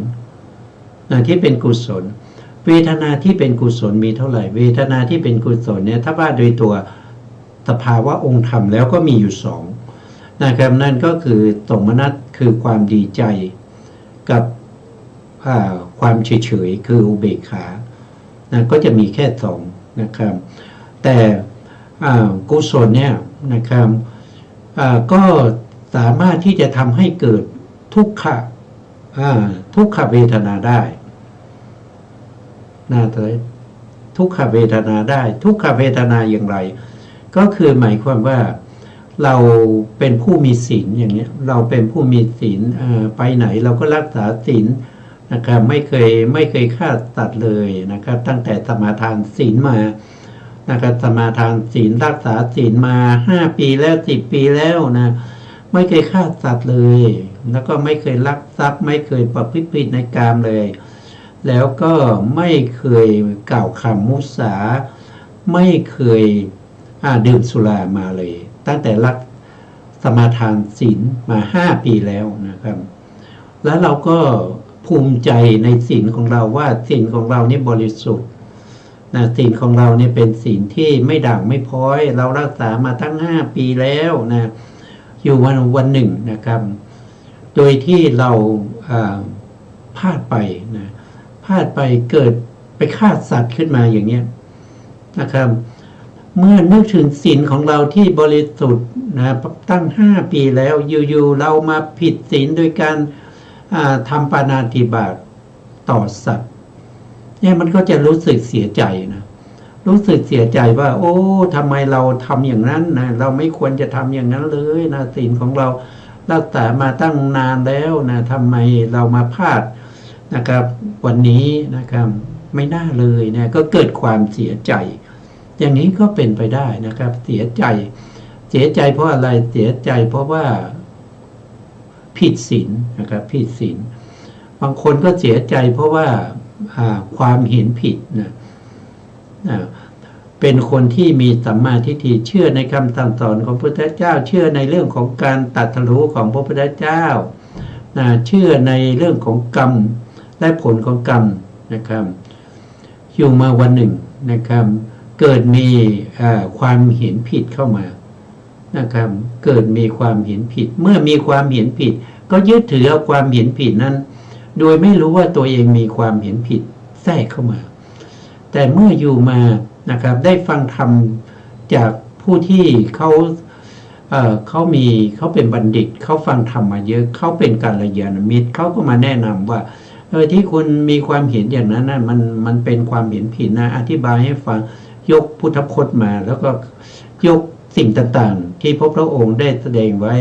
ที่เป็นกุศลเวทนาที่เป็นกุศลมีเท่าไหร่เวทนาที่เป็นกุศลเนี่ยถ้าว่าโดยตัวสภาวะองค์ธรรมแล้วก็มีอยู่2นะครับนั่นก็คือโสมนัสคือความดีใจกับ ความเฉยๆคืออุเบกขานะก็จะมีแค่สองนะครับแต่กุศลเนี่ยนะครับก็สามารถที่จะทำให้เกิดทุกขเวทนาได้นะทุกขเวทนาได้ทุกขเวทนาอย่างไรก็คือหมายความว่าเราเป็นผู้มีศีลอย่างเนี้ยเราเป็นผู้มีศีลไปไหนเราก็รักษาศีลนะครับไม่เคยฆ่าสัตว์เลยนะครับตั้งแต่สมาทานศีลมานะครับสมาทานศีลรักษาศีลมา5 ปีแล้ว10 ปีแล้วนะไม่เคยฆ่าสัตว์เลยแล้วก็ไม่เคยลักทรัพย์ไม่เคยประพฤติผิดในกามเลยแล้วก็ไม่เคยกล่าวคำมุสาไม่เคยดื่มสุรามาเลยตั้งแต่รักสมาทานศีลมา5 ปีแล้วนะครับแล้วเราก็ภูมิใจในศีลของเราว่าศีลของเรานี่บริสุทธิ์นะศีลของเราเนี่ยเป็นศีลที่ไม่ด่างไม่พร้อยเรารักษามาตั้ง5 ปีแล้วนะอยู่วันหนึ่งนะครับโดยที่เราพลาดไปนะพลาดไปเกิดไปฆ่าสัตว์ขึ้นมาอย่างเงี้ยนะครับเมื่อนึกถึงศีลของเราที่บริสุทธิ์นะตั้ง5 ปีแล้วอยู่ๆเรามาผิดศีลโดยการทำปาณาติบาตต่อสัตว์เนี่ยมันก็จะรู้สึกเสียใจนะรู้สึกเสียใจว่าโอ้ทำไมเราทำอย่างนั้นนะเราไม่ควรจะทำอย่างนั้นเลยนะศีลของเรารักษามาตั้งนานแล้วนะทำไมเรามาพลาดนะครับวันนี้นะครับไม่น่าเลยนะก็เกิดความเสียใจอย่างนี้ก็เป็นไปได้นะครับเสียใจเพราะอะไรเสียใจเพราะว่าผิดศีลนะครับผิดศีลบางคนก็เสียใจเพราะว่าความเห็นผิดนะเป็นคนที่มีสัมมาทิฏฐิเชื่อในคำสั่งสอนของพระพุทธเจ้าเชื่อในเรื่องของการตรัสรู้ของพระพุทธเจ้าเชื่อในเรื่องของกรรมและผลของกรรมนะครับอยู่มาวันหนึ่งนะครับเกิดมีความเห็นผิดเข้ามานะครับเกิดมีความเห็นผิดเมื่อมีความเห็นผิดก็ยึดถือเอาความเห็นผิดนั้นโดยไม่รู้ว่าตัวเองมีความเห็นผิดแทรกเข้ามาแต่เมื่ออยู่มานะครับได้ฟังธรรมจากผู้ที่เขาเป็นบัณฑิตเขาฟังธรรมมาเยอะเขาเป็นกัลยาณมิตรเขาก็มาแนะนำว่าที่คุณมีความเห็นอย่างนั้นนะมันเป็นความเห็นผิดนะอธิบายให้ฟังยกพุทธพจน์มาแล้วก็ยกสิ่งต่างๆที่พระพุทธองค์ได้แสดงไว้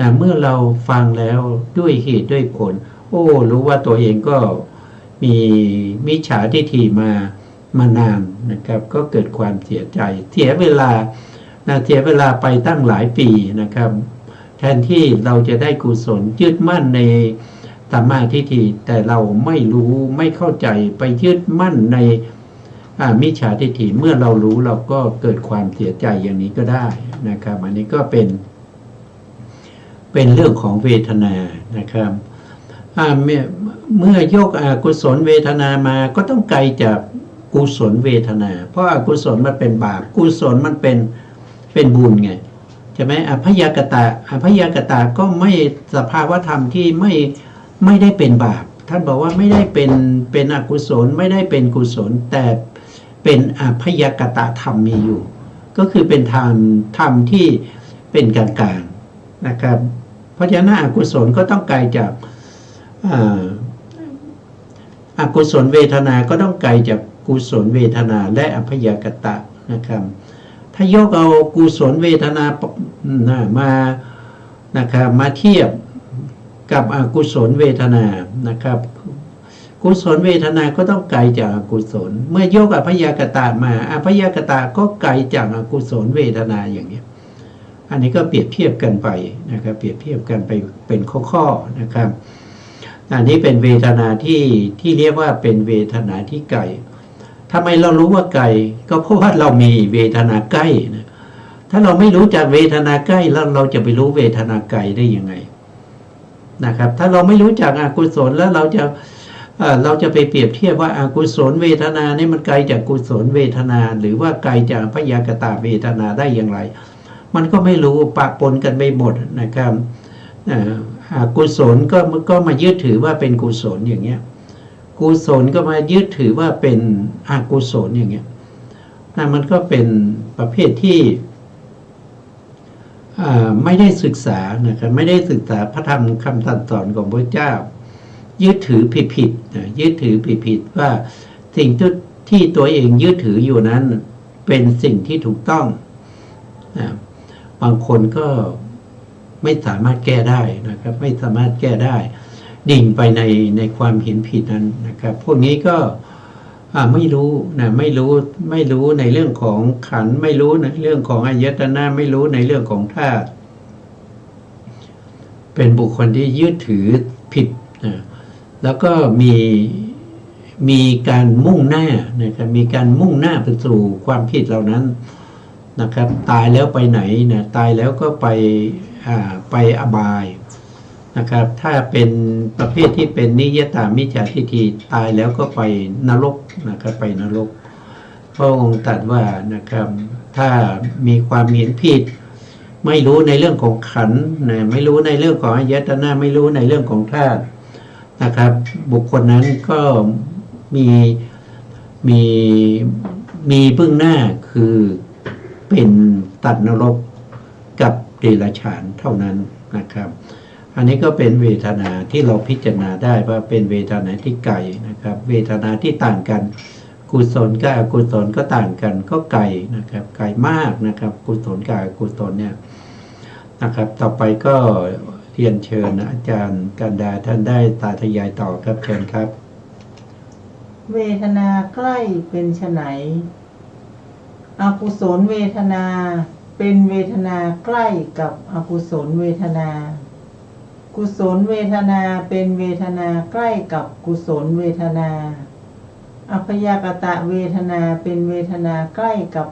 นะเมื่อเราฟังแล้วด้วยเหตุด้วยผลรู้ว่าตัวเองก็มีมิจฉาทิฏฐิมานานนะครับก็เกิดความเสียใจเสียเวลาไปตั้งหลายปีนะครับแทนที่เราจะได้กุศลยึดมั่นในสัมมาทิฏฐิแต่เราไม่รู้ไม่เข้าใจไปยึดมั่นในมิจฉาทิฏฐิเมื่อเรารู้เราก็เกิดความเสียใจอย่างนี้ก็ได้นะครับอันนี้ก็เป็นเรื่องของเวทนานะครับเมื่อยกกุศลเวทนามาก็ต้องไกลจากกุศลเวทนาเพราะอกุศลมันเป็นบาปกุศลมันเป็นบุญไงใช่ไหมอภยากตาก็ไม่สภาวธรรมที่ไม่ได้เป็นบาปท่านบอกว่าไม่ได้เป็นอกุศลไม่ได้เป็นกุศลแต่เป็นอภยากตธรรมมีอยู่ก็คือเป็นธรรมที่เป็นกลางๆนะครับเพราะฉะนั้นอกุศลก็ต้องไกลจากอกุศลเวทนาก็ต้องไกลจากกุศลเวทนาและอภยากตะนะครับถ้ายกเอากุศลเวทนามานะครับมาเทียบกับอกุศลเวทนานะครับกุศลเวทนาก็ต้องไกลจากอกุศลเมื่อยกอภยากตะมาอภยากตะก็ไกลจากอกุศลเวทนาอย่างนี้อันนี้ก็เปรียบเทียบกันไปนะครับเปรียบเทียบกันไปเป็นข้อๆนะครับอันนี้เป็นเวทนาที่เรียกว่าเป็นเวทนาที่ไกลทำไมเรารู้ว่าไกลก็เพราะว่าเรามีเวทนาใกล้นะถ้าเราไม่รู้จักเวทนาใกล้แล้วเราจะไปรู้เวทนาไกลได้ยังไงนะครับถ้าเราไม่รู้จักอกุศลแล้วเราจะไปเปรียบเทียบว่าอกุศลเวทนานี่มันไกลจากกุศลเวทนาหรือว่าไกลจากพยากตาเวทนาได้อย่างไรมันก็ไม่รู้ปะปนกันไปหมดนะครับกุศลก็มายึดถือว่าเป็นกุศลอย่างเงี้ย กุศลก็มายึดถือว่าเป็นอกุศลอย่างเงี้ยมันก็เป็นประเภทที่ไม่ได้ศึกษานะครับไม่ได้ศึกษาพระธรรมคำสั่งสอนของพระเจ้ายึดถือผิดยึดถือผิดว่าสิ่งที่ตัวเองยึดถืออยู่นั้นเป็นสิ่งที่ถูกต้องบางคนก็ไม่สามารถแก้ได้นะครับไม่สามารถแก้ได้ดิ่งไปในความเห็นผิดนั้นนะครับพวกนี้ก็ไม่รู้นะไม่รู้ในเรื่องของขันธ์ไม่รู้ในเรื่องของอายตนะไม่รู้ในเรื่องของธาตุเป็นบุคคลที่ยึดถือผิดนะแล้วก็มีการมุ่งหน้านะครับมีการมุ่งหน้าไปสู่ความผิดเหล่านั้นนะครับตายแล้วไปไหนนะตายแล้วก็ไปอบายนะครับถ้าเป็นประเภทที่เป็นนิยตามิจฉาทิฏฐิตายแล้วก็ไปนรกนะครับไปนรกพระองค์ตรัสว่านะครับถ้ามีความเห็นผิดไม่รู้ในเรื่องของขันธ์นะไม่รู้ในเรื่องของอายตนะไม่รู้ในเรื่องของธาตุนะครับบุคคลนั้นก็มีเบื้องหน้าคือเป็นตัดนรกกับเดรัจฉานเท่านั้นนะครับอันนี้ก็เป็นเวทนาที่เราพิจารณาได้ว่าเป็นเวทนาที่ไกลนะครับเวทนาที่ต่างกันกุศลกับอกุศลก็ต่างกันก็ไกลนะครับไกลมากนะครับกุศลกับอกุศลเนี่ยนะครับต่อไปก็เรียนเชิญอาจารย์กันดาท่านได้สาธยายต่อครับเชิญครับเวทนาใกล้เป็นไฉนอกุศลเวทนาเป็นเวทนาใกล้กับอกุศลเวทนากุศลเวทนาเป็นเวทนาใกล้กับกุศลเวทนาอัพยากตะเวทนาเป็นเวทนาใกล้กับ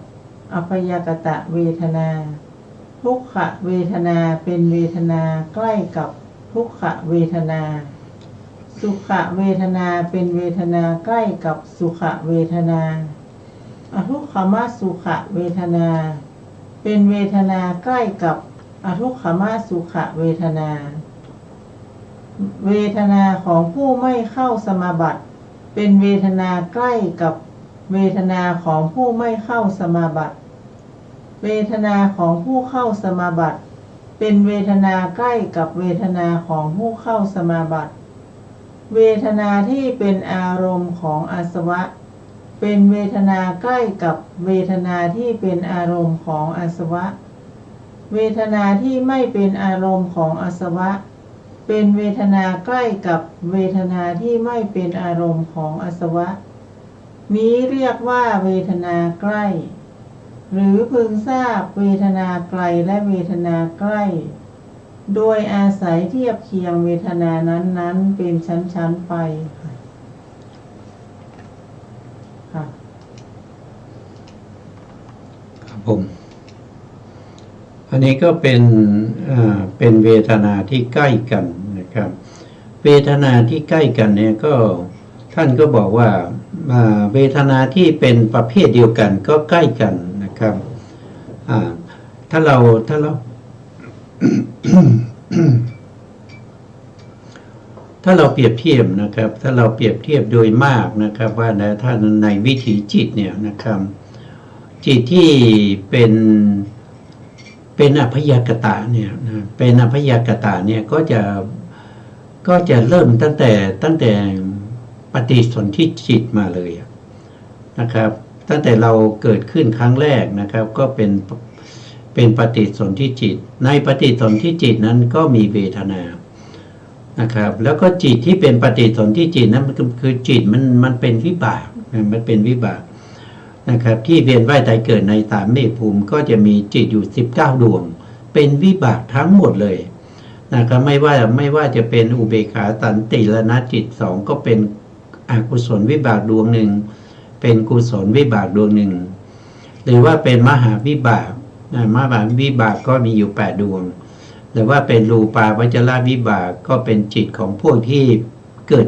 อัพยากตะเวทนาทุกขเวทนาเป็นเวทนาใกล้กับทุกขเวทนาสุขเวทนาเป็นเวทนาใกล้กับสุขเวทนาอทุกขมสุขเวทนาเป็นเวทนาใกล้กับอทุกขมสุขเวทนาเวทนาของผู้ไม่เข้าสมาบัติเป็นเวทนาใกล้กับเวทนาของผู้ไม่เข้าสมาบัติเวทนาของผู้เข้าสมาบัติเป็นเวทนาใกล้กับเวทนาของผู้เข้าสมาบัติเวทนาที่เป็นอารมณ์ของอาสวะเป็นเวทนาใกล้กับเวทนาที่เป็นอารมณ์ของอาสวะเวทนาที่ไม่เป็นอารมณ์ของอาสวะเป็นเวทนาใกล้กับเวทนาที่ไม่เป็นอารมณ์ของอาสวะนี้เรียกว่าเวทนาใกล้หรือพึงทราบเวทนาไกลและเวทนาใกล้โดยอาศัยเทียบเคียงเวทนานั้นๆเป็นชั้นๆไปค่ะครับผมอันนี้ก็เป็นเวทนาที่ใกล้กันนะครับเวทนาที่ใกล้กันเนี่ยก็ท่านก็บอกว่าเวทนาที่เป็นประเภทเดียวกันก็ใกล้กันนะครับถ้าเรา ถ้าเราเปรียบเทียบนะครับถ้าเราเปรียบเทียบโดยมากนะครับว่าถ้าในวิถีจิตเนี่ยนะครับจิตที่เป็นอัพยากตะเนี่ยนะเป็นอัพยากตะเนี่ยก็จะเริ่มตั้งแต่ปฏิสนธิจิตมาเลยนะครับตั้งแต่เราเกิดขึ้นครั้งแรกนะครับก็เป็นปฏิสนธิจิตในปฏิสนธิจิตนั้นก็มีเวทนานะครับแล้วก็จิตที่เป็นปฏิสนธิจิตนั้นคือจิตมันเป็นวิบากมันเป็นวิบากนะครับที่เวียนว่ายตายเกิดในสามเมฆภูมิก็จะมีจิตอยู่19ดวงเป็นวิบากทั้งหมดเลยนะครับไม่ว่าจะเป็นอุเบกขาสันติและนะจิต2ก็เป็นอกุศลวิบากดวงหนึ่งเป็นกุศลวิบากดวงหนึ่งหรือว่าเป็นมหาวิบากมหาวิบากก็มีอยู่8ดวงหรือว่าเป็นรูปาวจรวิบากก็เป็นจิตของพวกที่เกิด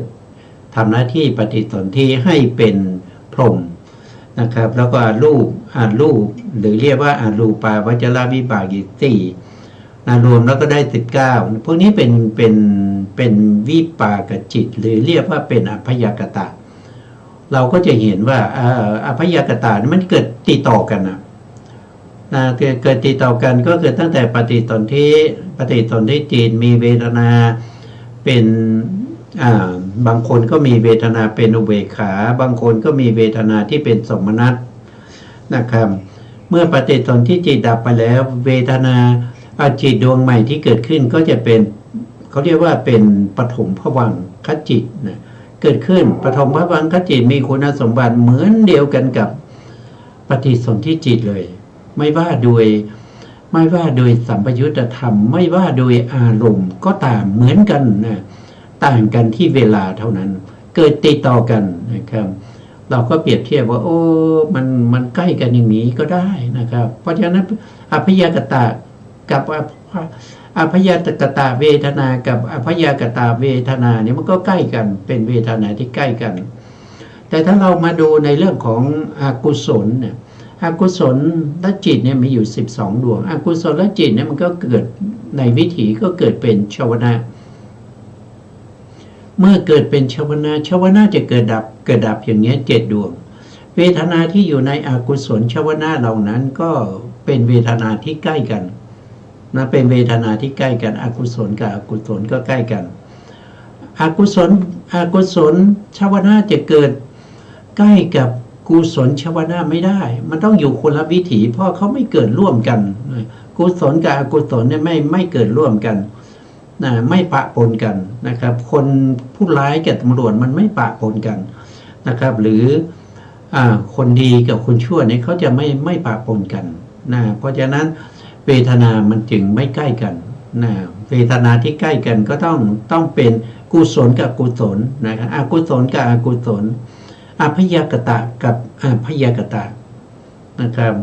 ทำหน้าที่ปฏิสนธิให้เป็นพรหมนะครับแล้วก็รูปหรือเรียกว่ารูปาวจรวิบากอีก4 รวมแล้วก็ได้19พวกนี้เป็นวิปากจิตหรือเรียกว่าเป็นอัพยากตะเราก็จะเห็นว่าอัพยากตะนี่มันเกิดติดต่อกันนะเกิดติดต่อกันก็คือตั้งแต่ปฏิสนธิจิตมีเวทนาเป็นบางคนก็มีเวทนาเป็นอุเบกขาบางคนก็มีเวทนาที่เป็นสมนัตนะครับเมื่อปฏิสนธิจิตดับไปแล้วเวทนาจิตดวงใหม่ที่เกิดขึ้นก็จะเป็นเขาเรียกว่าเป็นปฐมภวังคจิตนะเกิดขึ้นปฐมภวังคจิตมีคุณสมบัติเหมือนเดียวกันกับปฏิสนธิจิตเลยไม่ว่าโดยสัมปยุตธรรมไม่ว่าโดยอารมณ์ก็ตามเหมือนกันนะต่างกันที่เวลาเท่านั้นเกิดติดต่อกันนะครับเราก็เปรียบเทียบว่าโอ้มันใกล้กันอย่างนี้ก็ได้นะครับเพราะฉะนั้นอัพยากตะกับอัพยากตะเวทนากับอัพยากตะเวทนาเนี่ยมันก็ใกล้กันเป็นเวทนาที่ใกล้กันแต่ถ้าเรามาดูในเรื่องของอกุศลเนี่ยอกุศลและจิตเนี่ยมีอยู่12ดวงอกุศลและจิตเนี่ยมันก็เกิดในวิถีก็เกิดเป็นชวนะเมื่อเกิดเป็นชวนะจะเกิดดับอย่างนี้7ดวงเวทนาที่อยู่ในอกุศลชวนะเหล่านั้นก็เป็นเวทนาที่ใกล้กันนะเป็นเวทนาที่ใกล้กันอกุศลกับอกุศลก็ใกล้กันอกุศลชวนะจะเกิดใกล้กับกุศลชวนะไม่ได้มันต้องอยู่คนละวิถีเพราะเขาไม่เกิดร่วมกันกุศลกับอกุศลเนี่ยไม่เกิดร่วมกันนะไม่ปะปนกันนะครับคนผู้ร้ายกับตำรวจมันไม่ปะปนกันนะครับหรือคนดีกับคนชั่วเนี่ยเขาจะไม่ปะปนกันนะเพราะฉะนั้นเวทนามันจึงไม่ใกล้กันนะเวทนาที่ใกล้กันก็ต้องเป็นกุศลกับกุศลนะครับอกุศลกับอกุศลอพยากตะกับอพยากตะนะครับ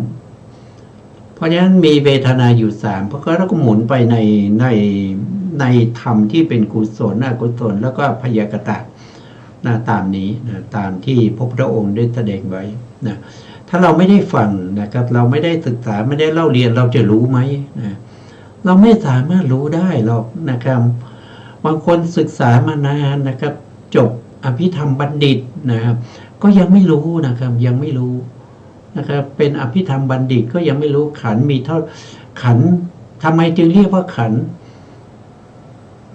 เพราะฉะนั้นมีเวทนาอยู่3เพราะเราก็หมุนไปในธรรมที่เป็นกุศลอกุศลแล้วก็อพยากตะนะตามนี้นะตามที่พระพุทธองค์ได้แสดงไว้นะถ้าเราไม่ได้ฟังนะครับเราไม่ได้ศึกษาไม่ได้เล่าเรียนเราจะรู้ไหมนะเราไม่สามารถรู้ได้หรอกนะครับบางคนศึกษามานานนะครับจบอภิธรรมบัณฑิตนะครับก็ยังไม่รู้นะครับยังไม่รู้นะครับเป็นอภิธรรมบัณฑิตก็ยังไม่รู้ขันธ์มีเท่าขันธ์ทำไมจึงเรียกว่าขันธ์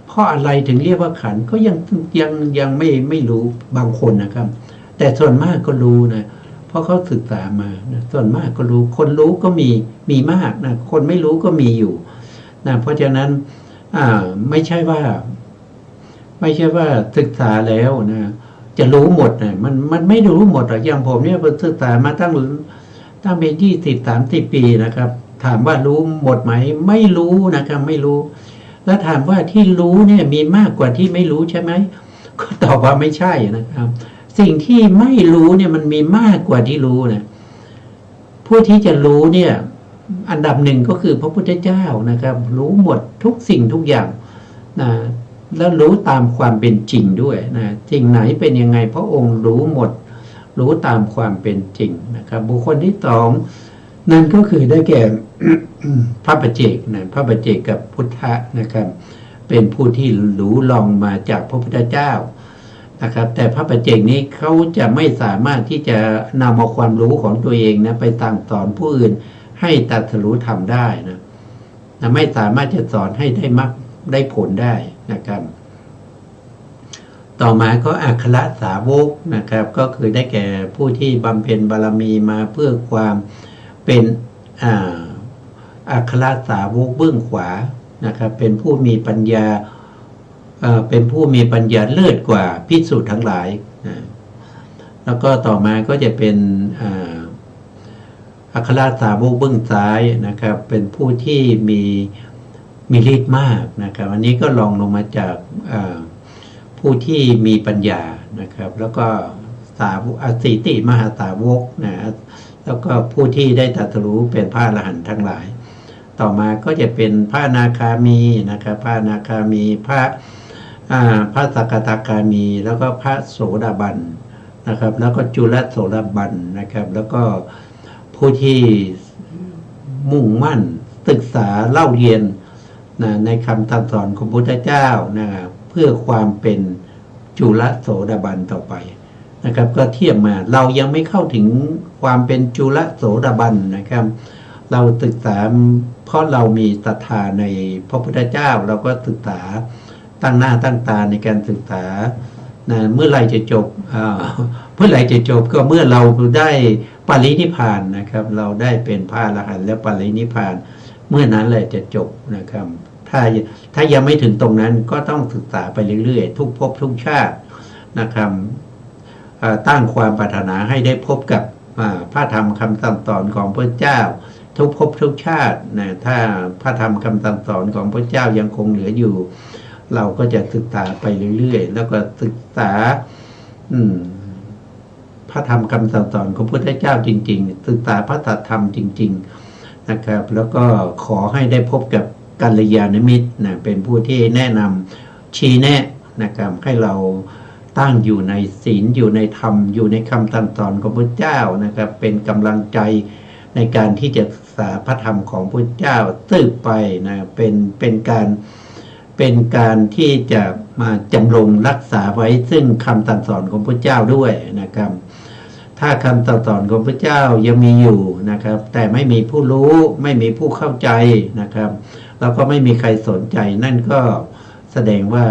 เพราะอะไรถึงเรียกว่าขันธ์ก็ยังไม่รู้บางคนนะครับแต่ส่วนมากก็รู้นะเพราะเขาศึกษามานะส่วนมากก็รู้คนรู้ก็มีมากนะคนไม่รู้ก็มีอยู่นะเพราะฉะนั้นไม่ใช่ว่าศึกษาแล้วนะจะรู้หมดนะมันไม่รู้หมดหรอกอย่างผมเนี่ยศึกษามาตั้งเป็น20-30 ปีนะครับถามว่ารู้หมดไหมไม่รู้นะครับไม่รู้แล้วถามว่าที่รู้เนี่ยมีมากกว่าที่ไม่รู้ใช่ไหมก็ตอบว่าไม่ใช่นะครับสิ่งที่ไม่รู้เนี่ยมันมีมากกว่าที่รู้นะผู้ที่จะรู้เนี่ยอันดับหนึ่งก็คือพระพุทธเจ้านะครับรู้หมดทุกสิ่งทุกอย่างนะแล้วรู้ตามความเป็นจริงด้วยนะสิ่งไหนเป็นยังไงพระองค์รู้หมดรู้ตามความเป็นจริงนะครับบุคคลที่2นั่นก็คือได้แก่ พระปัจเจกนะพระปัจเจกกับพุทธะนะครับเป็นผู้ที่รู้ลองมาจากพระพุทธเจ้านะครับแต่พระปัจเจกนี้เขาจะไม่สามารถที่จะนำเอาความรู้ของตัวเองนะไปสั่งสอนผู้อื่นให้ตรัสรู้ธรรมได้นะไม่สามารถจะสอนให้ได้มรรคได้ผลได้นะครับต่อมาก็อัครสาวกนะครับก็คือได้แก่ผู้ที่บำเพ็ญบารมีมาเพื่อความเป็นอัครสาวกเบื้องขวานะครับเป็นผู้มีปัญญาเลิศกว่าภิกษุทั้งหลายนะแล้วก็ต่อมาก็จะเป็นอัครสาวกเบื้องซ้ายนะครับเป็นผู้ที่มีฤทธิ์มากนะครับอันนี้ก็ลองลงมาจากผู้ที่มีปัญญานะครับแล้วก็สาวกอสิติมหาสาวกนะแล้วก็ผู้ที่ได้ตรัสรู้เป็นพระอรหันต์ทั้งหลายต่อมาก็จะเป็นพระอนาคามีนะครับพระอนาคามีพระสกทาคามีแล้วก็พระโสดาบันนะครับแล้วก็จุลโสดาบันนะครับแล้วก็ผู้ที่มุ่งมั่นศึกษาเล่าเรียน ในคำสั่งสอนของพระพุทธเจ้านะเพื่อความเป็นจุลโสดาบันต่อไปนะครับก็เทียบมาเรายังไม่เข้าถึงความเป็นจุลโสดาบันนะครับเราศึกษาเพราะเรามีศรัทธาในพระพุทธเจ้าเราก็ศึกษาตั้งหน้าตั้งตาในการศึกษานะเมื่อไหร่จะจบเมื่อไหร่จะจบก็เมื่อเราได้ปรินิพพานนะครับเราได้เป็นพระอรหันต์และปรินิพพานเมื่อนั้นแหละจะจบนะครับถ้ายังไม่ถึงตรงนั้นก็ต้องศึกษาไปเรื่อยๆทุกภพทุกชาตินะครับตั้งความปรารถนาให้ได้พบกับพระธรรมคำสั่งสอนของพระเจ้าทุกภพทุกชาตินะถ้าพระธรรมคำสั่งสอนของพระเจ้ายังคงเหลืออยู่เราก็จะศึกษาไปเรื่อยๆแล้วก็ศึกษาพระธรรมคำสั่งสอนของพระพุทธเจ้าจริงๆศึกษาพระธรรมจริงๆนะครับแล้วก็ขอให้ได้พบกับกัลยาณมิตรนะเป็นผู้ที่แนะนำชี้แนะนะครับให้เราตั้งอยู่ในศีลอยู่ในธรรมอยู่ในคำสั่งสอนของพระเจ้านะครับเป็นกำลังใจในการที่จะศึกษาพระธรรมของพระเจ้าสืบไปนะเป็นการที่จะมาจำลองรักษาไว้ซึ่งคำสั่งสอนของพระเจ้าด้วยนะครับถ้าคำสั่งสอนของพระเจ้ายังมีอยู่นะครับแต่ไม่มีผู้รู้ไม่มีผู้เข้าใจนะครับแล้วก็ไม่มีใครสนใจนั่นก็แสดงว่า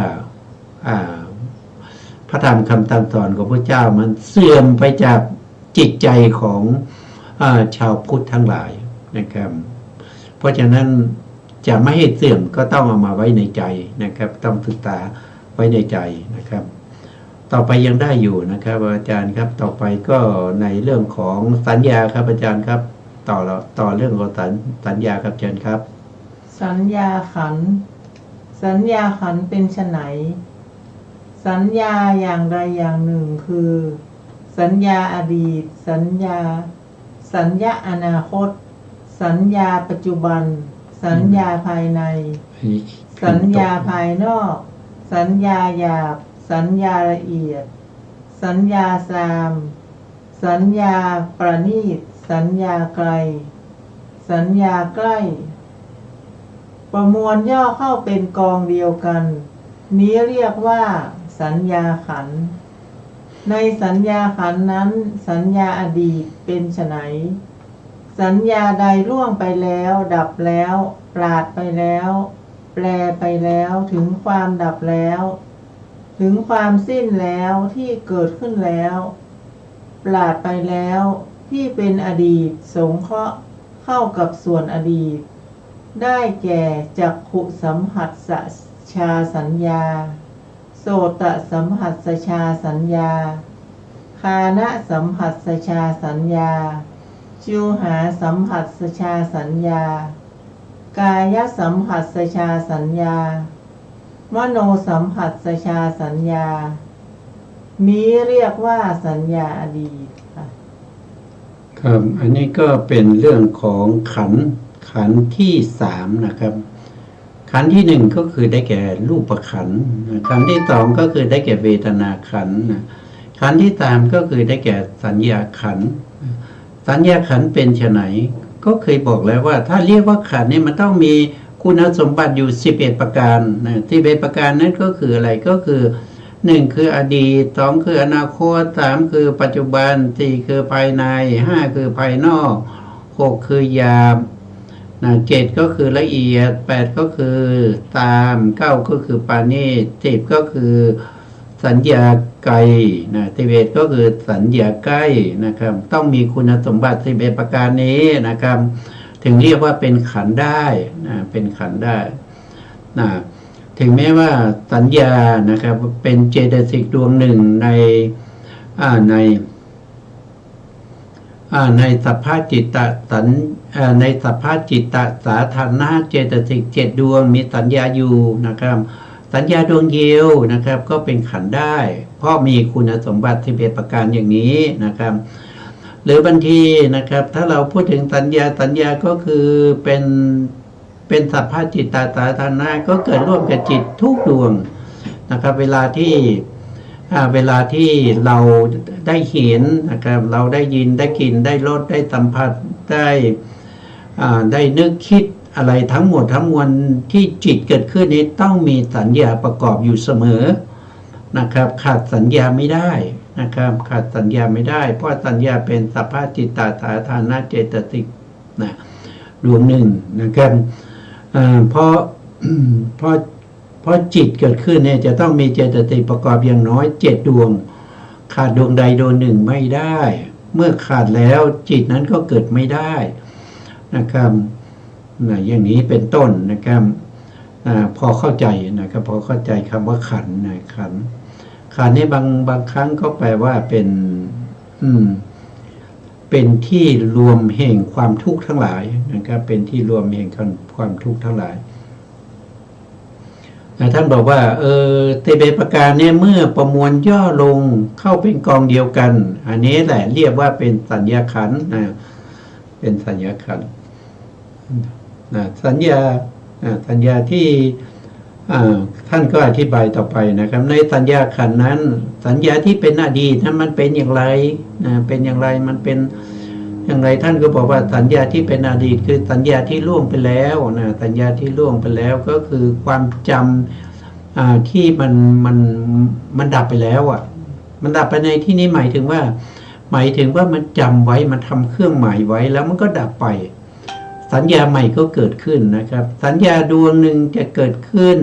พระธรรมคำสั่งสอนของพระเจ้ามันเสื่อมไปจากจิตใจของชาวพุทธทั้งหลายนะครับเพราะฉะนั้นจะไม่ให้เสื่อมก็ต้องเอามาไว้ในใจนะครับต้องศึกษาไว้ในใจนะครับต่อไปยังได้อยู่นะครับอาจารย์ครับต่อไปก็ในเรื่องของสัญญาครับอาจารย์ครับต่อเรื่องของสัญญาครับอาจารย์ครับสัญญาขันธ์สัญญาขันธ์เป็นไฉนสัญญาอย่างใดอย่างหนึ่งคือสัญญาอดีตสัญญาอนาคตสัญญาปัจจุบันสัญญาภายในสัญญาภายนอกสัญญาหยาบสัญญาละเอียดสัญญาสามสัญญาประณีตสัญญาไกลสัญญาใกล้ประมวลย่อเข้าเป็นกองเดียวกันนี้เรียกว่าสัญญาขันธ์ในสัญญาขันธ์นั้นสัญญาอดีตเป็นไฉนสัญญาใดล่วงไปแล้วดับแล้วปราดไปแล้วแปลไปแล้วถึงความดับแล้วถึงความสิ้นแล้วที่เกิดขึ้นแล้วปราดไปแล้วที่เป็นอดีตสงเคราะห์เข้ากับส่วนอดีตได้แก่จักขุสัมผัสชาสัญญาโสตสัมผัสชาสัญญาคานะสัมผัสชาสัญญาชิวหาสัมผัสชาสัญญากายสัมผัสชาสัญญามโนสัมผัสชาสัญญานี้เรียกว่าสัญญาอดีตครับอันนี้ก็เป็นเรื่องของขันธ์ที่สามนะครับขันธ์ที่หนึ่งก็คือได้แก่รูปขันธ์ขันธ์ที่สองก็คือได้แก่เวทนาขันธ์ขันธ์ที่สามก็คือได้แก่สัญญาขันธ์สัญญาขันธ์เป็นไฉนก็เคยบอกแล้วว่าถ้าเรียกว่าขันธ์นี่มันต้องมีคุณสมบัติอยู่11ประการ11ประการนั้นก็คืออะไรก็คือ1คืออดีต2คืออนาคต3คือปัจจุบัน4คือภายใน5คือภายนอก6คือหยาบ7ก็คือละเอียด8ก็คือตาม9ก็คือปาณีต10ก็คือสัญญาไกล11ก็คือสัญญาใกล้นะครับต้องมีคุณสมบัติ11ประการนี้นะครับถึงเรียกว่าเป็นขันธ์ได้เป็นขันธ์ได้ถึงแม้ว่าสัญญานะครับเป็นเจตสิกดวงหนึ่งในสัพพจิตตในสัพพจิตตสาธารณะเจตสิก7ดวงมีสัญญาอยู่นะครับสัญญาดวงเดียวนะครับก็เป็นขันธ์ได้เพราะมีคุณสมบัติ11ประการอย่างนี้นะครับหรือบางทีนะครับถ้าเราพูดถึงสัญญาก็คือเป็นสัพพจิตตสาธารณะก็เกิดร่วมกับจิตทุกดวงนะครับเวลาที่เราได้เห็นนะครับเราได้ยินได้กลิ่นได้รสได้สัมผัสได้นึกคิด อะไรทั้งหมดทั้งมวลที่จิตเกิดขึ้นนี้ต้องมีสัญญาประกอบอยู่เสมอนะครับขาดสัญญาไม่ได้นะครับขาดสัญญาไม่ได้เพราะสัญญาเป็นสัพพะจิตตาสาธารณเจตสิกนะรวมหนึ่งนะครับเพราะ เพราะจิตเกิดขึ้นเนี่ยจะต้องมีเจตสิกประกอบอย่างน้อย7 ดวงขาดดวงใดดวงหนึ่งไม่ได้ เมื่อขาดแล้วจิตนั้นก็เกิดไม่ได้นะครับอย่างนี้เป็นต้นนะครับพอเข้าใจนะครับพอเข้าใจคำว่าขันธ์นะขันธ์นี่บางครั้งก็แปลว่าเป็นที่รวมแห่งความทุกข์ทั้งหลายนะครับเป็นที่รวมแห่งความทุกข์ทั้งหลายท่านบอกว่าเตเบประการเนี่ยเมื่อประมวลย่อลงเข้าเป็นกองเดียวกันอันนี้แหละเรียกว่าเป็นสัญญาขันธ์เป็นสัญญาขันธ์สัญญาที่ท่านก็อธิบายต่อไปนะครับในสัญญาขันธ์นั้นสัญญาที่เป็นอดีตนั้นมันเป็นอย่างไรเป็นอย่างไรมันเป็นอย่างไรท่านก็บอกว่าสัญญาที่เป็นอดีตคือสัญญาที่ล่วงไปแล้วสัญญาที่ล่วงไปแล้วก็คือความจำที่มันดับไปแล้วมันดับไปในที่นี้หมายถึงว่ามันจำไว้มันทำเครื่องหมายไว้แล้วมันก็ดับไปสัญญาใหม่ก็เกิดขึ้นนะครับสัญญาดวงหนึ่งจะเกิดขึ้น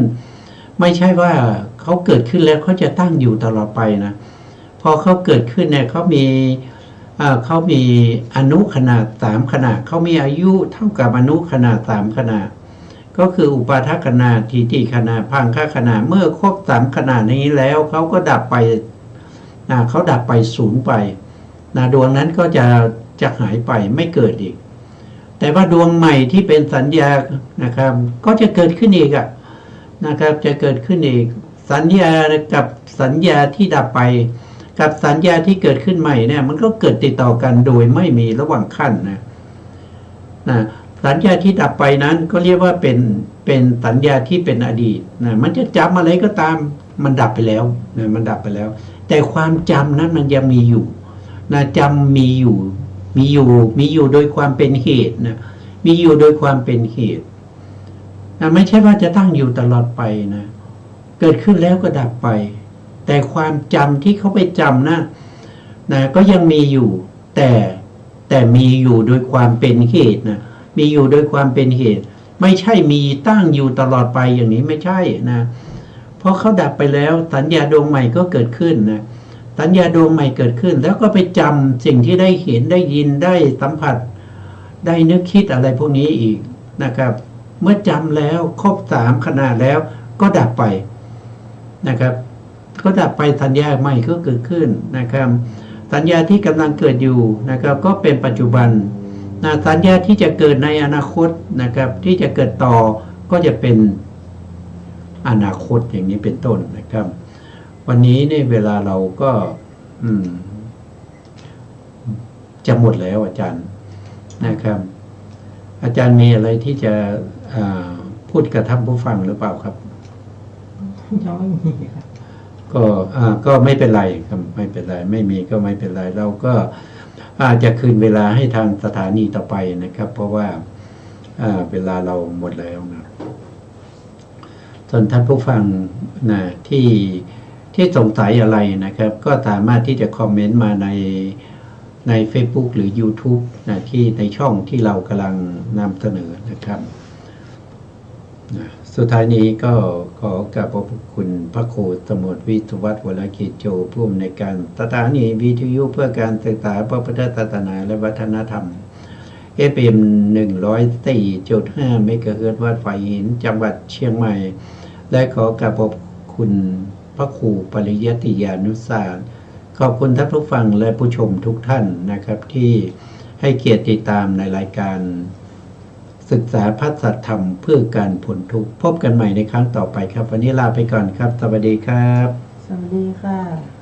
ไม่ใช่ว่าเขาเกิดขึ้นแล้วเขาจะตั้งอยู่ตลอดไปนะพอเขาเกิดขึ้นเนี่ยเขามีอนุขนาด3ขนาดเขามีอายุเท่ากับอนุขนาด3ขนาดก็คืออุปาทขนาดทีติขนาดพังคขนาดเมื่อครบ3ขนาดนี้แล้วเขาก็ดับไปเขาดับไปสูญไปดวงนั้นก็จะหายไปไม่เกิดอีกแต่ว่าดวงใหม่ที่เป็นสัญญานะครับก็จะเกิดขึ้นอีกนะครับจะเกิดขึ้นอีกสัญญากับสัญญาที่ดับไปกับสัญญาที่เกิดขึ้นใหม่เนี่ยมันก็เกิดติดต่อกันโดยไม่มีระหว่างขั้นนะสัญญาที่ดับไปนั้นก็เรียกว่าเป็นสัญญาที่เป็นอดีตมันจะจำอะไรก็ตามมันดับไปแล้วมันดับไปแล้วแต่ความจำนั้นมันยังมีอยู่จำมีอยู่โดยความเป็นเหตุมีอยู่โดยความเป็นเหตุไม่ใช่ว่าจะตั้งอยู่ตลอดไปเกิดขึ้นแล้วก็ดับไปแต่ความจำที่เขาไปจำก็ยังมีอยู่แต่มีอยู่โดยความเป็นเหตุมีอยู่โดยความเป็นเหตุไม่ใช่มีตั้งอยู่ตลอดไปอย่างนี้ไม่ใช่เพราะเขาดับไปแล้วสัญญาดวงใหม่ก็เกิดขึ้นสัญญาดวงใหม่เกิดขึ้นแล้วก็ไปจำสิ่งที่ได้เห็นได้ยินได้สัมผัสได้นึกคิดอะไรพวกนี้อีกนะครับเมื่อจำแล้วครบ3ขนาดแล้วก็ดับไปนะครับก็ดับไปสัญญาใหม่ก็เกิดขึ้นนะครับสัญญาที่กำลังเกิดอยู่นะครับก็เป็นปัจจุบันสัญญาที่จะเกิดในอนาคตนะครับที่จะเกิดต่อก็จะเป็นอนาคตอย่างนี้เป็นต้นนะครับวันนี้ในเวลาเราก็จะหมดแล้วอาจารย์นะครับอาจารย์มีอะไรที่จะพูดกับท่านผู้ฟังหรือเปล่าครับยังไม่มีครับก็ไม่เป็นไรครับไม่เป็นไรไม่มีก็ไม่เป็นไรเราก็อาจจะคืนเวลาให้ทางสถานีต่อไปนะครับเพราะว่าเวลาเราหมดแล้วส่วนท่านผู้ฟังที่สงสัยอะไรนะครับก็สามารถที่จะคอมเมนต์มาใน Facebook หรือ YouTube ที่ในช่องที่เรากำลังนำเสนอนะครับสุดท้ายนี้ก็ขอกราบขอบคุณพระครูสมุทรวิทยวัฒน์วรกิจโจผู้อำนวยการสถานีวิทยุเพื่อการศึกษาพระพุทธศาสนาและวัฒนธรรม FM 104.5 เมกะเฮิรตซ์วัดฝ่ายหินจังหวัดเชียงใหม่และขอกราบขอบคุณพระครูปริยัติยานุสารขอบคุณท่านผู้ฟังและผู้ชมทุกท่านนะครับที่ให้เกียรติติดตามในรายการศึกษาพระสัทธรรมเพื่อการพ้นทุกข์พบกันใหม่ในครั้งต่อไปครับวันนี้ลาไปก่อนครับสวัสดีครับสวัสดีค่ะ